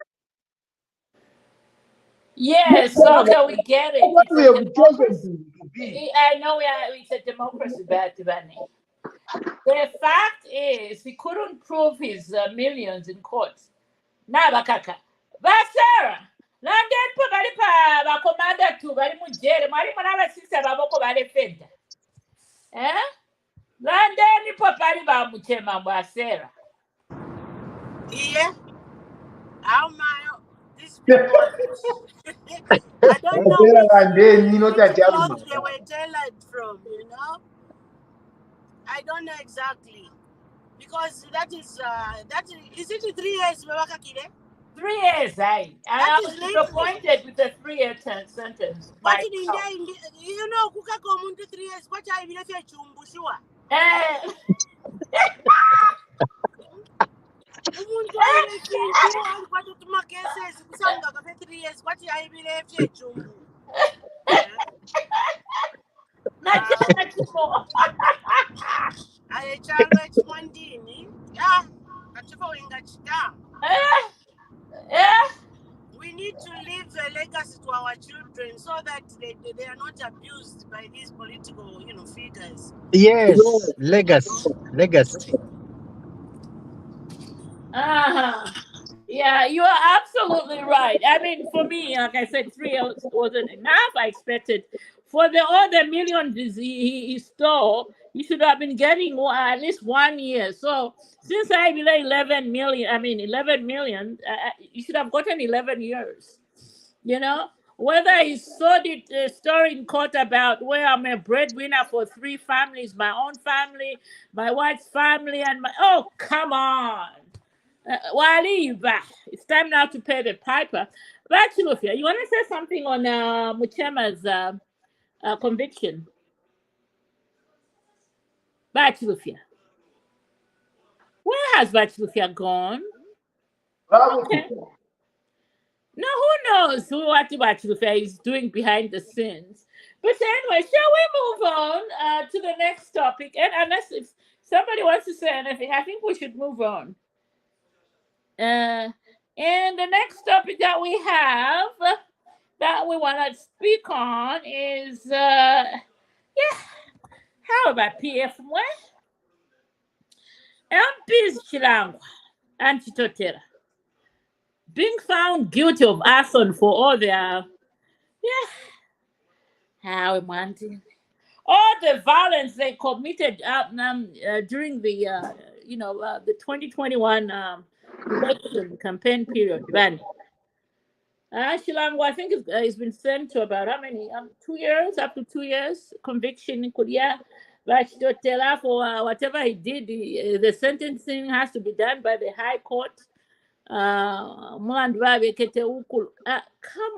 Yes, okay, we get it. What we have chosen to be. I know it's a democracy, but the fact is, he couldn't prove his millions in court. Now, Bakaka. Basara, London Pagalipa, Bakomanda to Barimujere, Marimanava sister Baboko Balefenda. London Papariba Muchema Basara. Yeah. How my these people I don't know which cloth they were tailored from, you know. I don't know exactly. Because that is it 3 years, Babaka Kide? 3 years, I was disappointed with the 3-year sentence. But in India, you know, Kuka come to 3 years, what I will say Chumbushua. We need to leave a legacy to our children so that they are not abused by these political, figures. Yes, legacy. Yeah, you are absolutely right. I mean, for me, like I said, 3 years wasn't enough. I expected for all the millions he stole, you should have been getting at least 1 year. So since I believe 11 million, you should have gotten 11 years. You know, whether he saw the story in court about where I'm a breadwinner for 3 families, my own family, my wife's family, and oh, come on. It's time now to pay the piper. But you want to say something on Muchema's conviction? Bachilufia. Where has Bachilufia gone? Okay. Now, who knows what Bachilufia is doing behind the scenes? But anyway, shall we move on to the next topic? And unless if somebody wants to say anything, I think we should move on. And the next topic that we have that we want to speak on is how about PF? MPs Chilangwa and Chitotera being found guilty of arson for all their all the violence they committed during the the 2021 election campaign period. Shilangwa, I think it's been sent to about how many? 2 years, up to 2 years conviction in Korea. But for whatever he did, the sentencing has to be done by the High Court. Come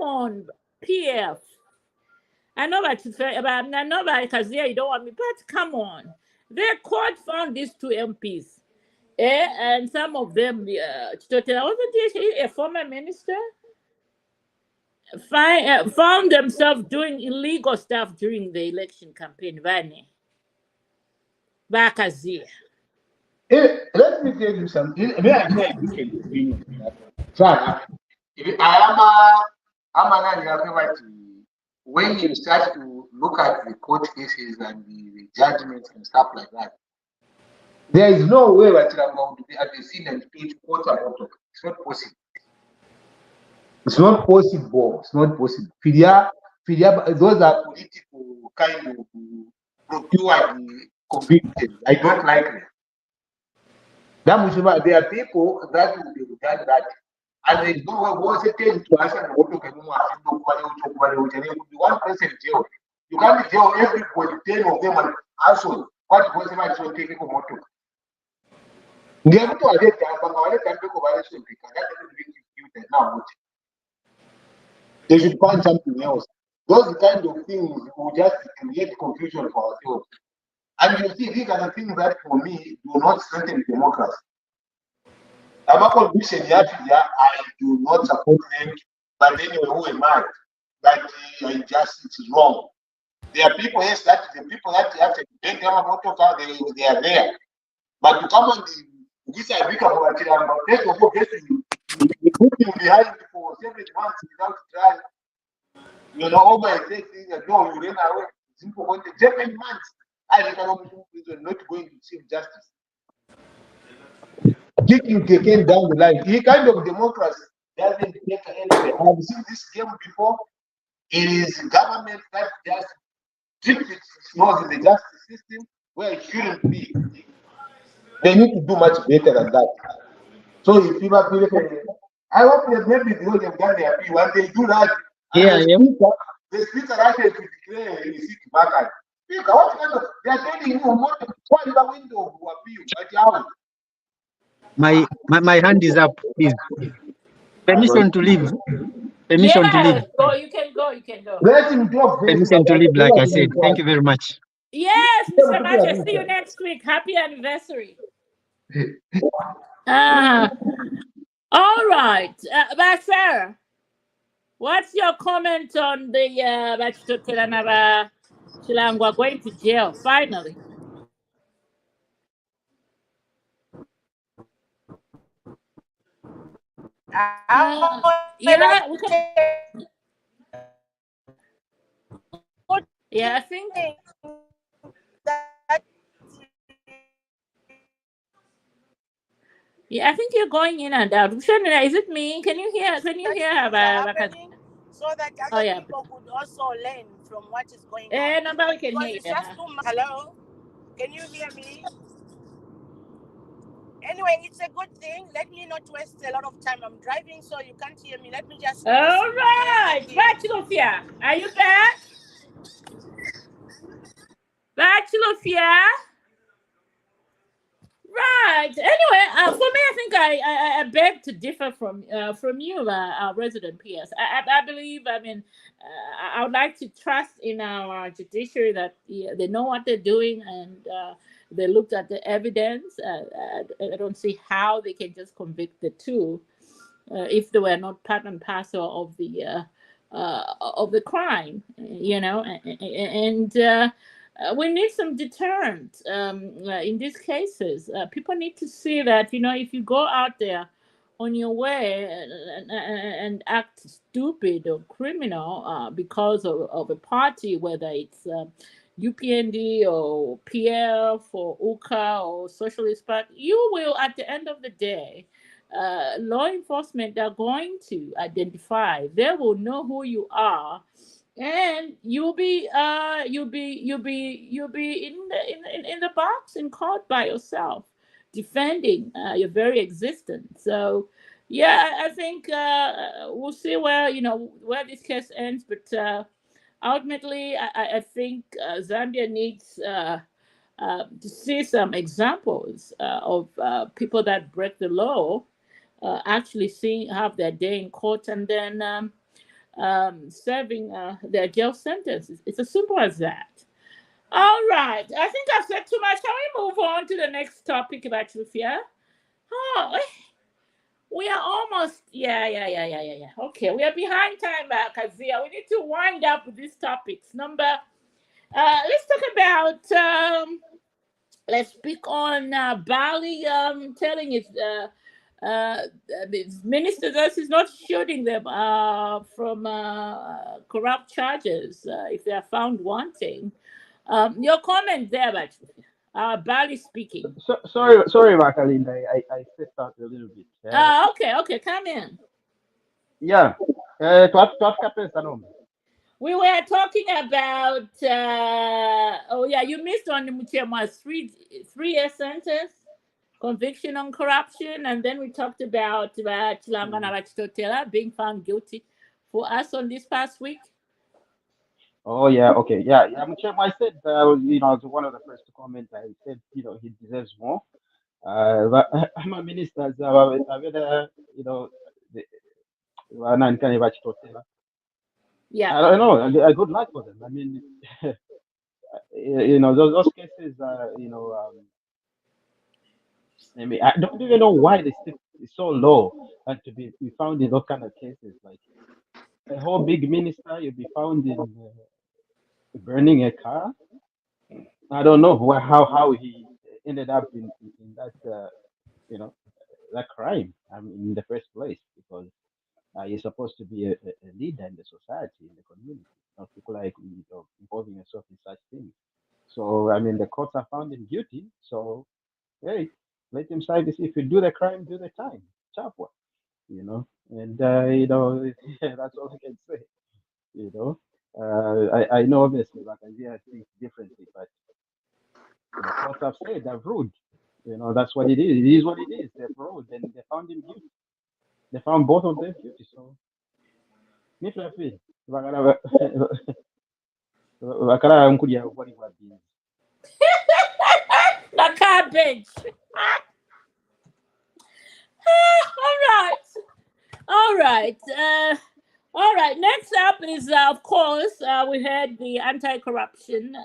on, PF. I know about Kazia, you don't want me, but come on. The court found these two MPs, and some of them, wasn't he a former minister? Found themselves doing illegal stuff during the election campaign. Vane, Bakazia. Let me tell you something. May I share a different opinion? Sir, I'm when you start to look at the court cases and the judgments and stuff like that, there is no way that I'm going to be at the scene and speech court about it. It's not possible. It's not possible. It's not possible. Those are political kind of procure the convictions. I don't like them. There are people that will be done that. And there is no way once it came to us and what you can do, one person jail. You can't jail everybody, 10 of them, and also what was the man taking a motor? The other two are there, but I can't take over this because that doesn't make you now. They should find something else. Those kind of things will just create confusion for ourselves. And you see, these are the things that for me do not strengthen democracy. I'm a conviction I do not support them, but anyway, who am I? But it's wrong. There are people, yes, that the people that have to take them about they are there. But to come on this I become about it, you put him behind for 7 months without trial. You know, all my things, no, you ran away. 7 months. I not going to receive justice. Kicking Keken down the line. He kind of democracy doesn't take anything. I've seen this game before. It is government that just dips its nose in the justice system where it shouldn't be. They need to do much better than that. So if people I hope that maybe the old have done their appeal. When they do that, the speaker actually to declare a seat vacant. Speaker, what kind of they are telling you what the window to appeal at the house. My hand is up, please. Permission to leave. Permission to leave. Go, you can go. Let him talk. Permission to leave, like I said. Thank you very much. Yes, Mr. Maja, see you next week. Happy anniversary. All right. But Sarah, what's your comment on the Chilangwa going to jail finally? Yeah, we can. Yeah, I think. Yeah, I think you're going in and out. Is it me? Can you hear? Can you hear happening so that other people could also learn from what is going on? Nobody can hear you. Just too much. Hello, can you hear me? Anyway, it's a good thing. Let me not waste a lot of time. I'm driving, so you can't hear me. Let me just. All right, Bachelofia, are you back? Bachelofia. Right. Anyway, for me, I think I beg to differ from you, our resident PS. I believe. I mean, I would like to trust in our judiciary that they know what they're doing and they looked at the evidence. I don't see how they can just convict the two if they were not part and parcel of the crime. You know, and. We need some deterrent in these cases. People need to see that, you know, if you go out there on your way and act stupid or criminal because of a party, whether it's UPND or PF or UCA or Socialist Party, you will, at the end of the day, law enforcement are going to identify. They will know who you are. And you'll be in the box in court by yourself, defending your very existence. So, yeah, I think we'll see where this case ends. But ultimately, I think Zambia needs to see some examples of people that break the law actually have their day in court and then serving their jail sentences. It's as simple as that. All right. I think I've said too much. Shall we move on to the next topic about Rufia? Oh, we are almost. Yeah. Okay, we are behind time, Kazia. We need to wind up with these topics. Let's talk about. Let's speak on Bali telling its minister that he's not shooting them from corrupt charges if they are found wanting. Your comment there, but Bali speaking. Sorry, Makalinda. I stepped out a little bit. Okay, come in. Yeah. Twafika pesa noma. We were talking about you missed on the Muchema's three-year sentence, conviction on corruption, and then we talked about Chilangana Rachitotela being found guilty for us on this past week. Oh yeah, okay, yeah. I said, I was one of the first to comment. I said, he deserves more. But I'm a minister. I've the, nani kani bachitotela. Yeah. I don't know. Good luck for them. I mean, those cases. I mean, I don't even know why the stick is so low and to be found in those kind of cases. Like a whole big minister, you'll be found in burning a car. I don't know how he ended up in that you know that crime. I mean, in the first place, because you're supposed to be a leader in the society, in the community, not people like involving yourself in such things. So I mean, the courts have found him guilty. So hey, let him side this. If you do the crime, do the time. Chap one, and that's all I can say. You know, I know obviously, like I think differently, but the courts have said they're rude. That's what it is. It is what it is. They're rude, and they found him guilty. They found both of them guilty. So, nifurahi bakara mkulia wali wa beans. The cabbage. All right. All right. Next up is, of course, we had the anti-corruption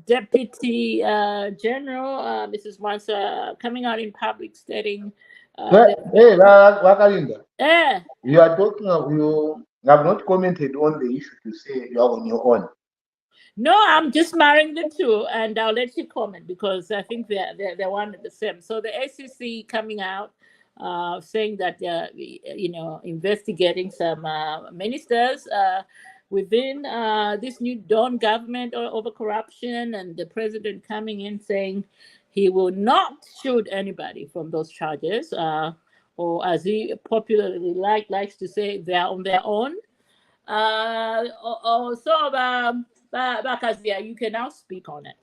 deputy general, Mrs. Mansa, coming out in public stating. Hey, Wakalinda, Yeah. you are talking of you have not commented on the issue to say you are on your own. No, I'm just marrying the two, and I'll let you comment because I think they're one and the same. So the ACC coming out, saying that they're investigating some ministers within this new Dawn government over corruption, and the president coming in saying he will not shoot anybody from those charges, or as he popularly likes to say, they are on their own. Bakazia, you can now speak on it.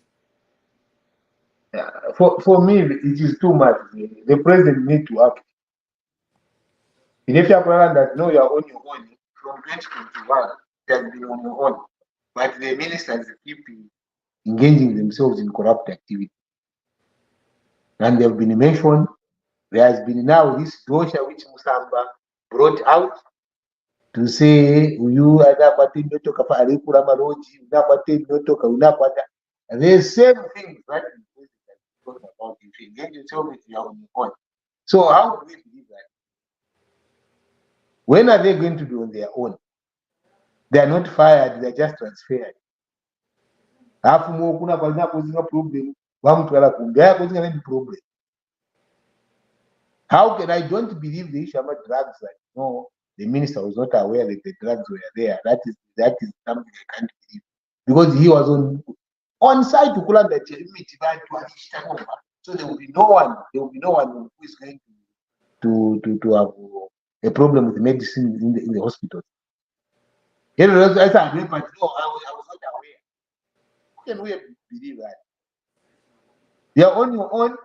For me, it is too much. The president need to act. And if you are that no, you are on your own from 2021, you have been on your own. But the ministers keep engaging themselves in corrupt activity. And they've been mentioned. There has been now this brochure which Musamba brought out to say you anakwati ndotoka pa alikula maroji unakwati ndotoka unakwata the same thing that is talking about. If you engage yourself with your own own. So how do we believe that? When are they going to be on their own? They are not fired, they are just transferred. Alafu kuna kwa zina kuzinga problem wamutwala kumbea kuzinga any problem. How can I don't believe the issue about drugs? Like, no, the minister was not aware that the drugs were there. That is something I can't believe because he was on site to Kula that so there will be no one. There will be no one who is going to have a problem with medicine in the hospital. I was not aware. How can we believe that? You are on your own,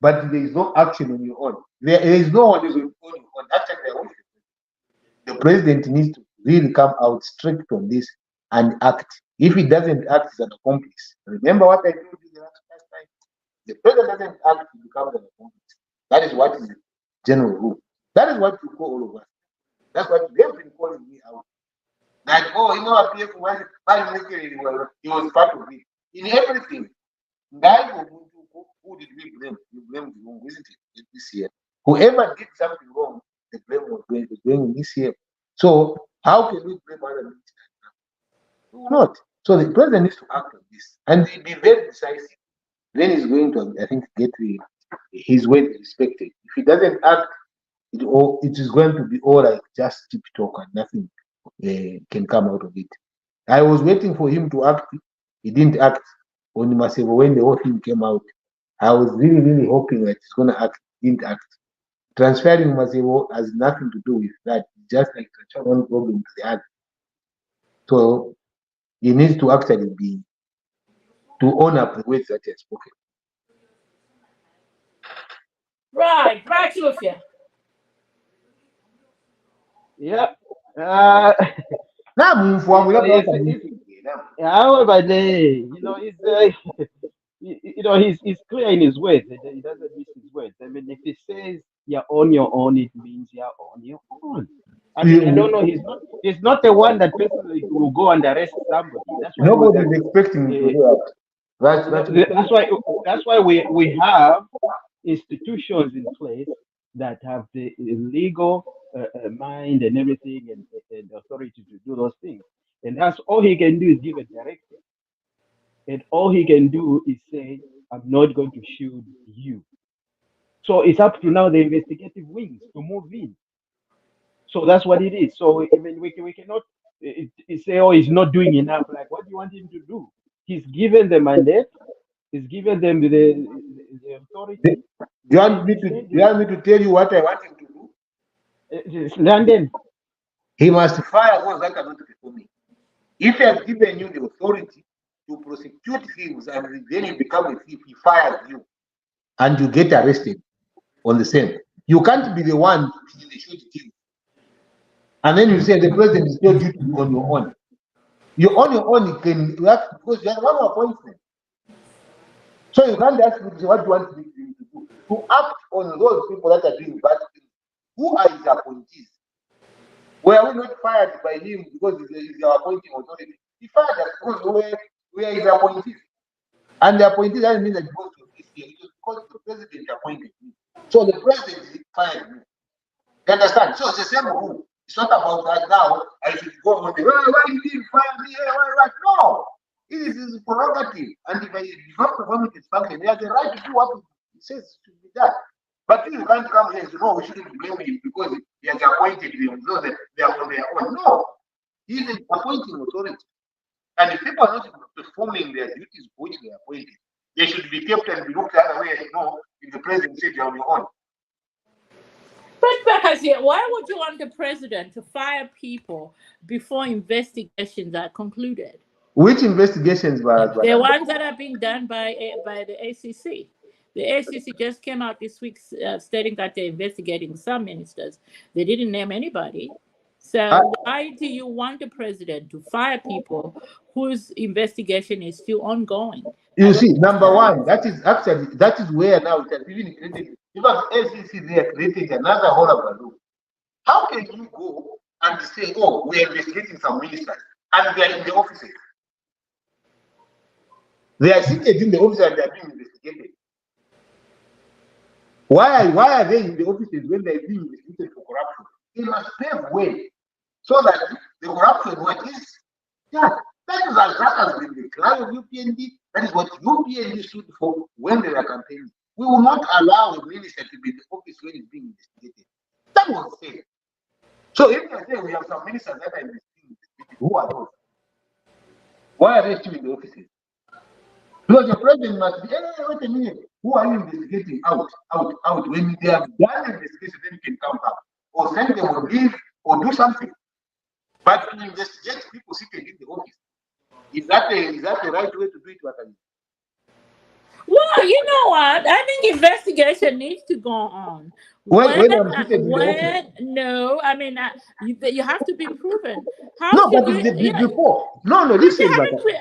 but there is no action on your own. There is no one who is on your own. Actually, the president needs to really come out strict on this and act. If he doesn't act, he's an accomplice. Remember what I told you the last time? The president doesn't act, he becomes an accomplice. That is what is the general rule. That is what you call all of us. That's what they have been calling me out. That, oh, you know, PF he was part of it. In everything. Guys, who did we blame? We blamed the wrong, isn't it? This year. Whoever did something wrong, the blame was going this year. So how can we blame other ministers? We will not. So the president needs to act on this and be very decisive. Then he's going to, I think, get his way respected. If he doesn't act, it is going to be all like just cheap talk and nothing can come out of it. I was waiting for him to act. He didn't act on Masebo when the whole thing came out. I was really, really hoping that he's going to act. He didn't act. Transferring Masebo has nothing to do with that. It's just like transfer one problem to the other. So he needs to actually to own up the words that he has spoken. Right, with you. Yeah. However, he's clear in his words. He doesn't miss his words. I mean, if he says you're on your own, it means you're on your own. I mean, I don't know. He's not the one that personally will go and arrest somebody. That's why nobody is expecting him to do that. That's why we have institutions in place that have the legal mind and everything and authority to do those things. And that's all he can do is give a directive. And all he can do is say, I'm not going to shoot you. So it's up to now the investigative wings to move in. So that's what it is. So I mean, we cannot say, oh, he's not doing enough. Like, what do you want him to do? He's given the mandate. He's given them the authority. Do you want me to tell you what I want him to do? London. He must fire those that are not performing. If he has given you the authority to prosecute things and then you become a thief, he fires you and you get arrested on the same. You can't be the one in the shoot team. And then you say the president is told you to be on your own. You're on your own, you have, because you have one appointment. So you can't ask me what you want me to do. To act on those people that are doing bad things. Who are his appointees? Were we not fired by him because he's our appointing authority? He fired us because we are his appointees. And the appointee doesn't mean that he goes to this year. It was because the president appointed me. So the president fired me. You understand? So it's the same rule. It's not about that now. I should go on the why did he fire me? Why? No. It is his prerogative. And if I not perform his function, he has the right to do what he says should be done. But you can't come here and say, no, we shouldn't blame him because he has appointed them. So that they are on their own. No. He is an appointing authority. And if people are not performing their duties which they are appointed, they should be kept and be looked the other way. No, if the president said you're on your own. But why would you want the president to fire people before investigations are concluded? Which investigations were the ones that are being done by the ACC? The ACC just came out this week stating that they're investigating some ministers. They didn't name anybody. So why do you want the president to fire people whose investigation is still ongoing? You see, number one, that is where now it has even created, because ACC, they are creating another horrible. How can you go and say, oh, we are investigating some ministers and they are in the offices? They are seated in the office and they are being investigated. Why are they in the offices when they are being investigated for corruption? They must pave way so that the corruption what is. Yeah, that has been the cry of UPND. That is what UPND stood for when they were campaigning. We will not allow a minister to be in the office when he's being investigated. That was said. So if you say we have some ministers that are investigated, who are those? Why are they still in the offices? Because the president must be, wait a minute, who are you investigating out? When they have done investigation, then you can come back. Or send them on leave or do something. But to investigate people sitting in the office, is that the right way to do it? Well, you know what? I think investigation needs to go on. No, I mean, you have to be proven. Before. No, listen.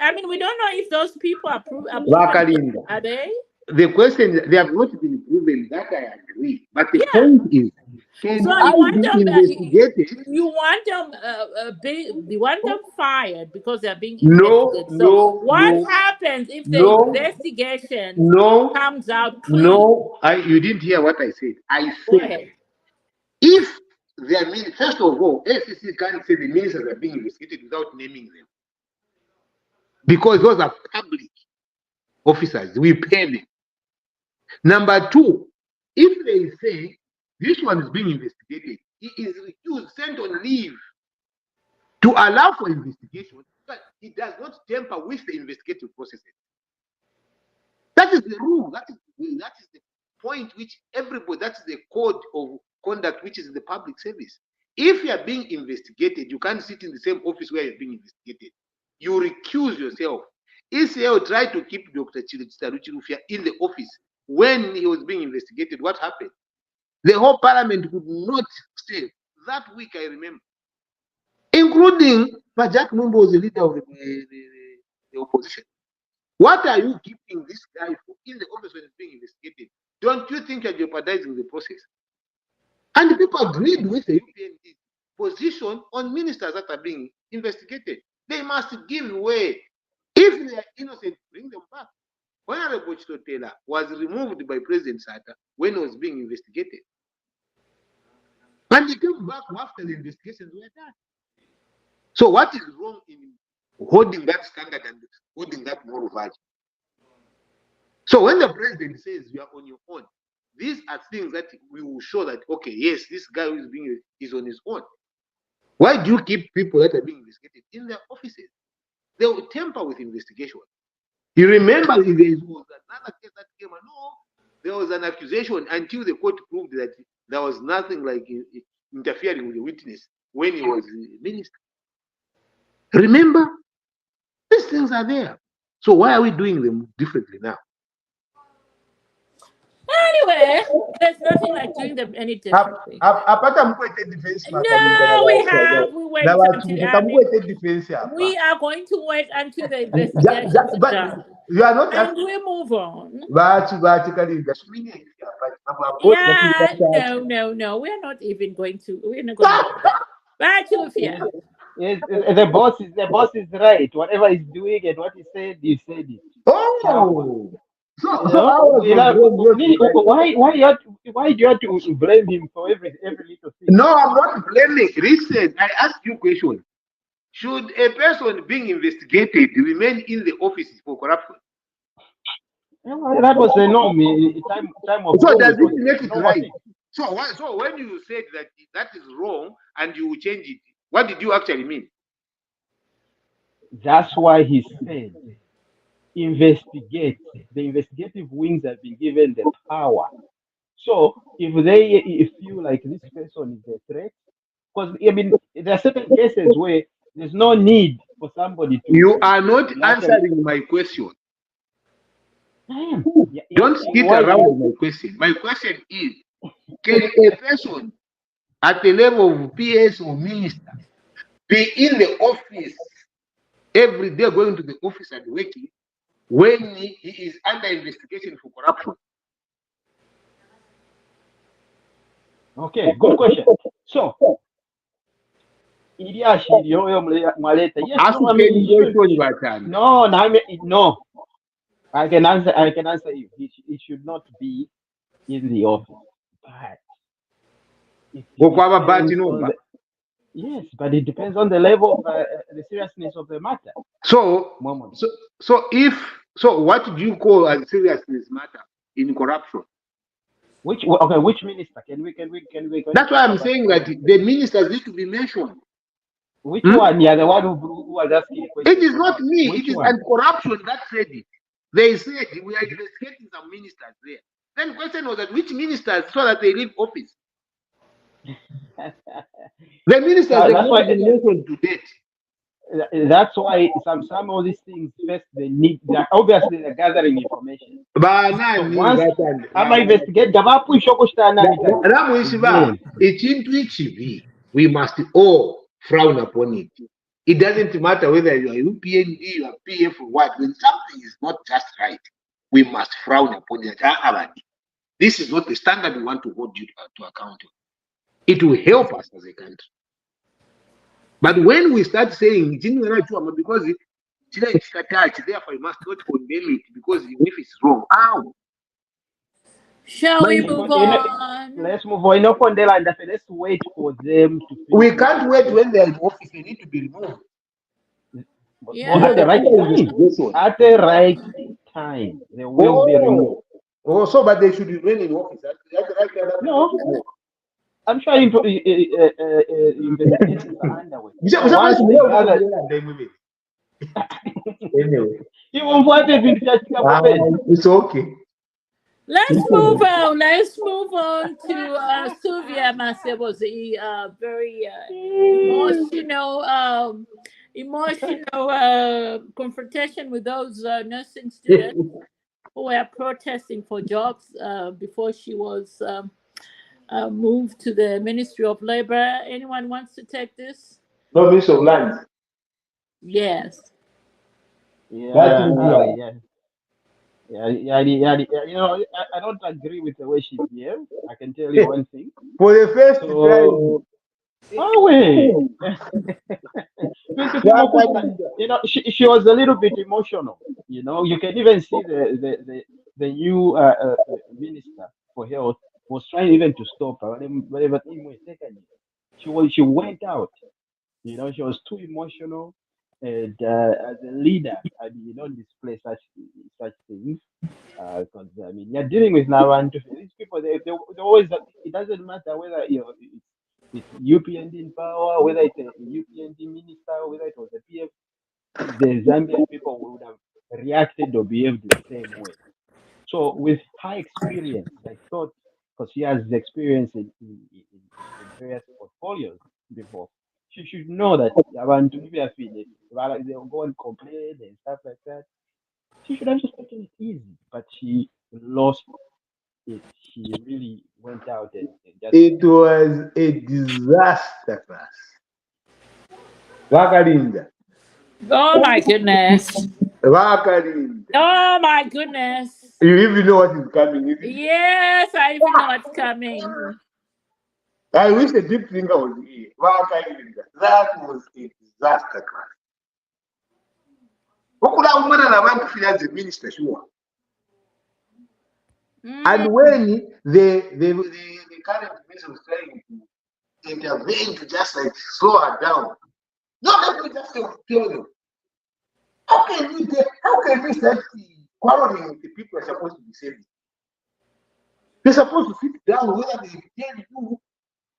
I mean, we don't know if those people are proven. Are they? the question, they have not been proven, that I agree. But the Yeah. point is, can So I you want be them? investigated? You want them? You want them fired because they're being No, investigated. So no, what no, happens if the no, investigation no, comes out clean? no. You didn't hear what I said. I Go said, ahead. if they are first of all, FCC can't say the ministers are being investigated without naming them, because those are public officers. We pay them. Number two, if they say this one is being investigated, he is recused, sent on leave to allow for investigation, but he does not tamper with the investigative processes. That is the rule. That is the point which everybody, that's the code of conduct which is the public service. If you are being investigated, you can't sit in the same office where you're being investigated. You recuse yourself. Israel tried to keep Dr. Chiruchirufia in the office when he was being investigated. What happened? The whole parliament could not stay. That week, I remember, including Jack Mumbo was the leader of the opposition. What are you keeping this guy for in the office when he's being investigated? Don't you think you're jeopardizing the process? And the people agreed with the UPND's position on ministers that are being investigated. They must give way. If they are innocent, bring them back. Honorable Chito Taylor was removed by President Sata when he was being investigated. And he came back after the investigations were done. So what is wrong in holding that standard and holding that moral value? So when the president says you are on your own, these are things that we will show that, okay, yes, this guy who is on his own. Why do you keep people that are being investigated in their offices? They will tamper with investigation. You remember there was another case that came, no, there was an accusation until the court proved that there was nothing like interfering with the witness when he was minister. Remember, these things are there. So why are we doing them differently now? Anyway, there's nothing like doing them any differently. Apata mkwete defense. No, we have. We wait until defense. we are going to wait until the investigations are done. You are not. And we move on. Yeah, no. We're not even going to. We're not going to do that. BantuTV. Yes, the boss is right. Whatever he's doing and what he said it. Oh. Why do you have to blame him for every little thing? No, I'm not blaming. Listen, I ask you a question. Should a person being investigated remain in the office for corruption? That was the norm in time of. So does it make it right? So when you said that is wrong and you change it, what did you actually mean? That's why he said, investigate. The investigative wings have been given the power. So if they feel like this person is a threat, because I mean there are certain cases where there's no need for somebody to. You are not answering my question. I am. Don't skip around my question. My question is, can a person at the level of PS or minister be in the office every day, going to the office and working, when he is under investigation for corruption? Okay, good question. So, yes, no. I can answer you. He should not be in the office. But yes, but it depends on the level of the seriousness of the matter. So what do you call a seriousness matter in corruption? Which minister? Can we That's why I'm saying that the ministers need to be mentioned. Which one? Yeah, the one who was asking. It is not me. It is corruption that said it. They said we are investigating some ministers there. Then the question was that which ministers, so that they leave office. The ministers have not been mentioned to date. That's why some of these things first they need. Obviously, they're gathering information. Once I'm investigate, we must all frown upon it. It doesn't matter whether you are UPND, you are PF, or what. When something is not just right, we must frown upon it. This is not the standard we want to hold you to account. It will help us as a country. But when we start saying, because therefore you must not condemn it because if it's wrong, how? Shall we move on? Let's move on. Let's wait for them to finish. We can't wait when they're in office. They need to be removed. Yeah. At the right time. At the right time, they will be removed. Oh, so but they should remain in office. At the right time. No. I'm sure investigations are underway. Anyway. It's okay. Let's move on. Let's move on to Sylvia Masebo's very emotional confrontation with those nursing students who were protesting for jobs before she was moved to the Ministry of Labor. Anyone wants to take this? No, Ministry of Lands. Yes. Yeah. You know, I don't agree with the way she behaved. I can tell you one thing. For the first time. Oh wait. You know, she was a little bit emotional. You know, you can even see the new minister for health was trying even to stop her. She went out. You know, she was too emotional. And as a leader, I mean, you don't display such things. Because I mean, you're dealing with Navan. These people, they always. It doesn't matter whether it's UPND in power, whether it's a UPND minister, whether it was a PF. The Zambian people would have reacted or behaved the same way. So with her experience, I thought, because she has experience in various portfolios before, she should know that they'll go and complain and stuff like that. She should have just taken it easy, but she lost it. She really went out and just. It was a disaster class. Wakalinda. Oh my goodness. Wakalinda. Oh my goodness. You even know what is coming. Yes, I even know what's coming. I wish the deep finger was here. Wakalinda. That was a disaster class. As a minister, sure. And when the current minister was trying to intervene to just like slow her down, no, let me just tell them. How can we start quarreling with the people are supposed to be saving? They're supposed to sit down whether they tell you.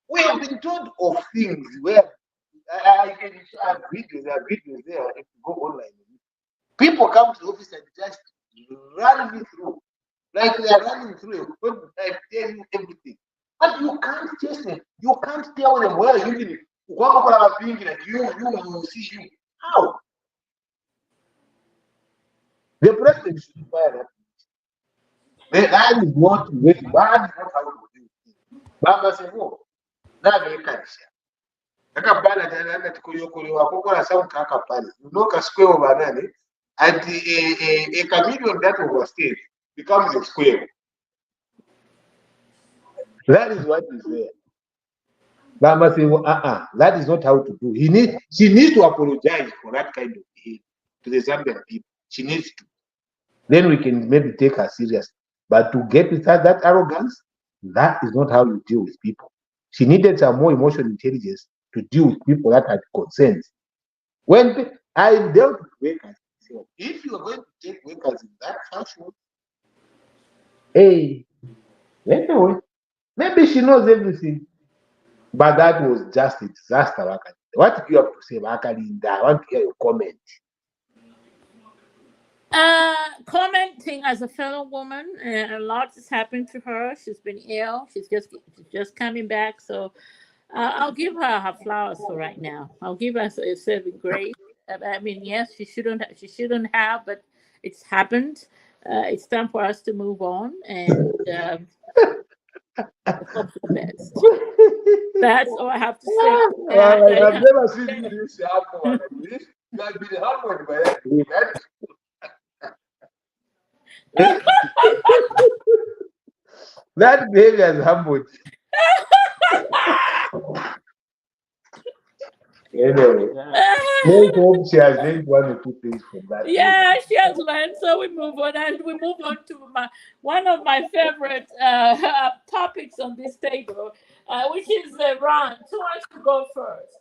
We have been told of things where I can have videos there if you go online. People come to the office and just run me through. Like they are running through a code, tell you everything. But you can't tell them where you live. Like you see you. How? The president should fire that. That is what bad is not how to do it. Baba said, "Oh, that is cancer." Akapana tena tikuyokuliwa kukola sound akapana. Unoka square over nani? And a chameleon that overstays becomes a square. That is what is there. Baba say, that is not how to do. She needs to apologize for that kind of behavior to the Zambian people. She needs to. Then we can maybe take her serious. But to get with her, that arrogance, that is not how you deal with people. She needed some more emotional intelligence to deal with people that had concerns. When I dealt with workers, if you are going to take workers in that fashion, hey, anyway, maybe she knows everything. But that was just a disaster. What do you have to say, Wakalinda? I want to hear your comment. Commenting as a fellow woman, a lot has happened to her. She's been ill. She's just coming back. So I'll give her flowers for right now. I'll give her a saving grace. I mean, yes, she shouldn't have, but it's happened. It's time for us to move on and hope for the best. That's all I have to say. I've never seen this happen. You have been humbled by that. That behavior has humbled. Anyway, let's hope she has learned one or two things from that. Yeah, she has learned. So we move on, and we move on to one of my favorite topics on this table, which is the rant. Who wants to go first?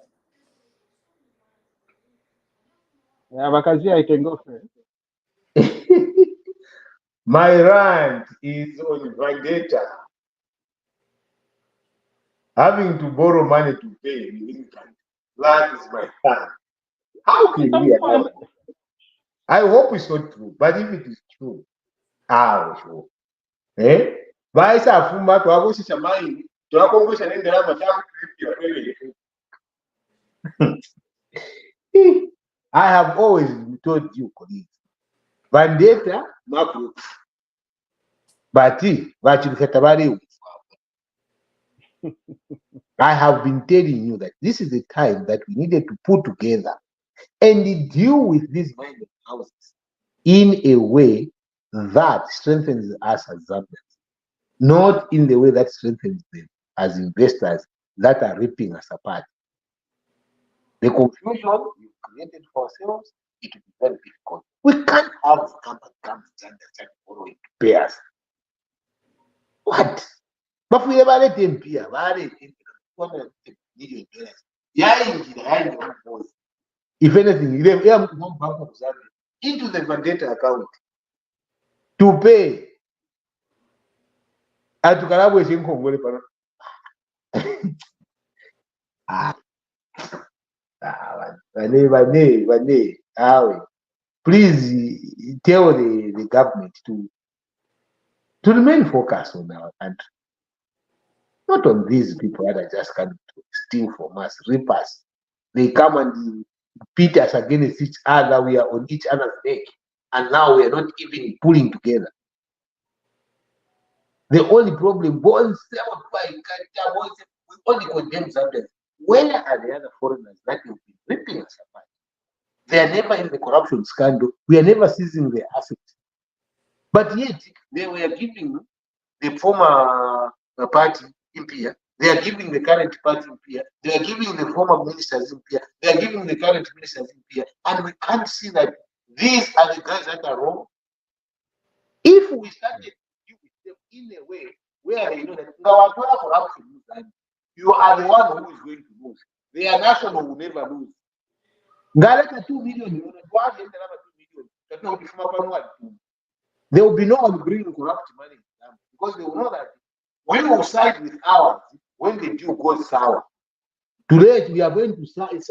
Yeah, Bakazia, I can go first. My rant is on vendetta. Having to borrow money to pay in England. That is my rant. How can we allow it? I hope it's not true, but if it is true, sure. Vaisafuma twakosisa maini twakongosha nendarama takuipira kwemene. I have always told you, colleagues, vendetta makuru, but vachirikata vari. I have been telling you that this is the time that we needed to put together and deal with these minded houses in a way that strengthens us as Zambians, not in the way that strengthens them as investors that are ripping us apart. The confusion we've created for ourselves, it will be very difficult. We can't have government that borrowing to pay us. What? But we ever let them pay, $200 million. If anything, they have to come back of Zambia into the vendetta account to pay. And to Kalabwe Shinkongole Pana. Please tell the government to remain focused on our country. Not on these people that are just coming to steal from us, rip us. They come and pit us against each other. We are on each other's neck. And now we are not even pulling together. The only problem, we only condemn Zambians. Where are the other foreigners that will be ripping us apart? They are never in the corruption scandal. We are never seizing their assets. But yet, they were giving the former party in Pia. They are giving the current party in Pia. They are giving the former ministers in Pia. They are giving the current ministers in Pia. And we can't see that these are the guys that are wrong. If we started to with them in a way where they know that corruption, you are the one who is going to lose. Their national will never lose. Galata 2 million, there will be no one bringing corrupt money because they will know that we will side with ours when the deal goes sour. Today we are going to side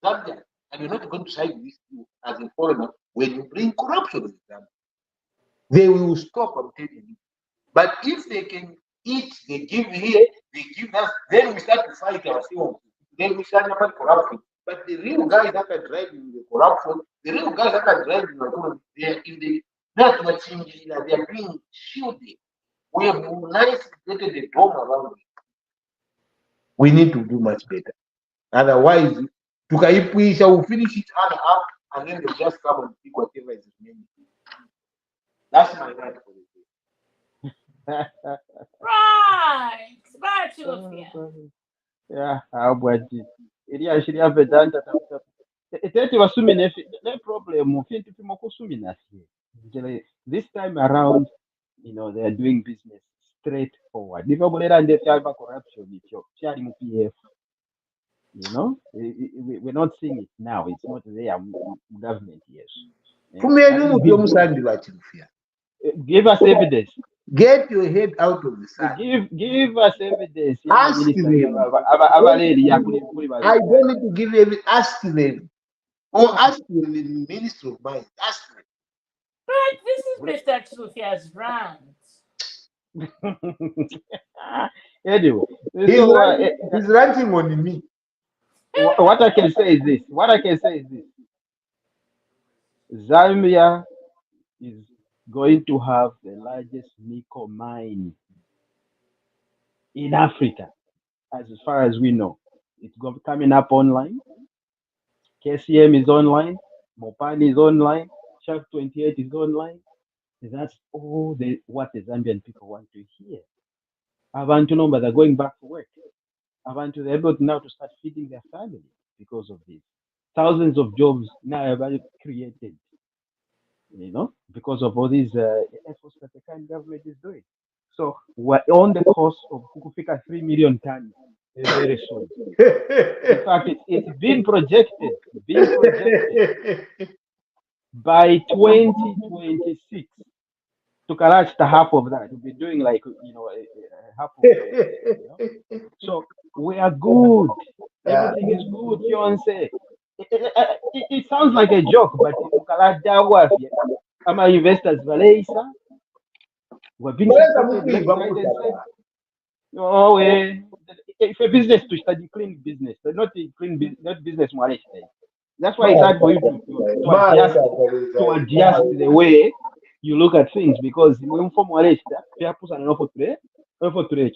Zambia, and you're not going to side with you as a foreigner when you bring corruption with them. They will stop, I'm telling you. But if they can eat, they give here, they give us, then we start to fight ourselves. Then we start to fight corruption. But the real guys that are driving the corruption, the real guys that are driving the economy, they are in the not much they are being shielded. We have nicely created a dome around it. We need to do much better. Otherwise, we shall finish it up and then they just come and pick whatever is remaining. That's my right for the day. Right. Back Yeah, how about it? Iliya shiria vedanta tafuta. Eteti wasumi ne problem fintu kusumi nasi. This time around, you know, they are doing business straightforward. Ndivyo they fiber corruption ityo. Chari mu PF. You know, we're not seeing it now. It's not there. Government, yes. Give us evidence. Get your head out of the sand. Give us evidence. Ask them. I don't need to give you. Ask them. Or ask the Minister of Mines. Ask them. But this is Mr. Trufia's rant. Anyway, he's ranting on me. What I can say is this. Zambia is going to have the largest nickel mine in Africa, as far as we know. It's coming up online. KCM is online. Mopani is online. Shark 28 is online. That's all what the Zambian people want to hear. Abantu know, but they're going back to work. Abantu, they're able now to start feeding their family because of this. Thousands of jobs now have been created, because of all these efforts that the current government is doing. So we're on the course of kufika 3 million tons very soon. In fact, it's being projected by 2026 to catch the half of that. We'll be doing like half of it. So we are good. Everything is good, fiance. It sounds like a joke, but I'm investors Valesa. We're being supported left, right, and center. No way. If a business to study clean business, but not not business knowledge. That's why it's hard for you to adjust the way you look at things, because when from knowledge, people are not for trade.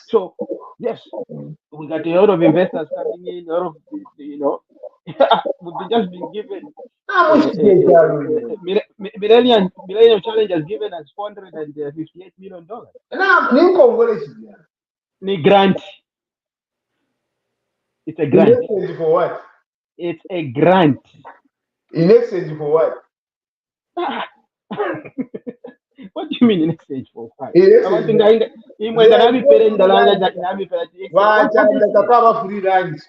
So yes, we got a lot of investors coming in, a lot of we've just been given Millennium Challenge has given us $458 million. Ni grant. It's a grant. In exchange for what? It's a grant. In exchange for what? What do you mean in exchange for what? In exchange free lunch.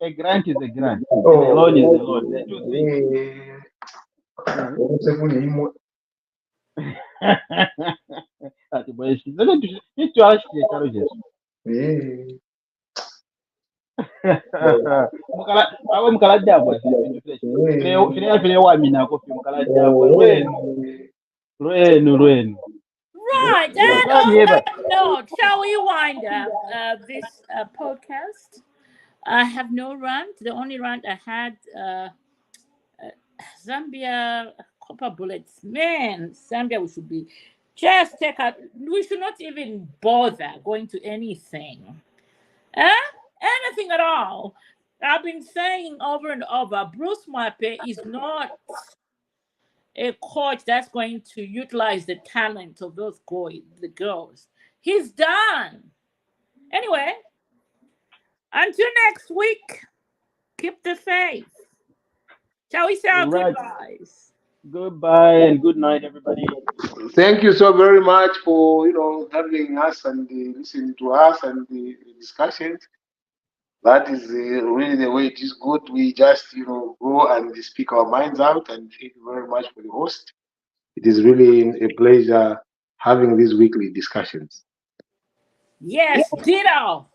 A grant is a grant. A loan is a loan. They're two things. Right, and on that note, shall we wind up this podcast? I have no rant. The only rant I had, Zambia copper bullets. Man, Zambia, we should be just take out. We should not even bother going to anything, anything at all. I've been saying over and over, Bruce Mape is not a coach that's going to utilize the talent of those the girls. He's done. Anyway, until next week, keep the faith. Shall we say our goodbyes? Goodbye and good night, everybody. Thank you so very much for having us and listening to us and the discussions. That is really the way it is good. We just go and speak our minds out. And thank you very much for the host. It is really a pleasure having these weekly discussions. Yes, ditto.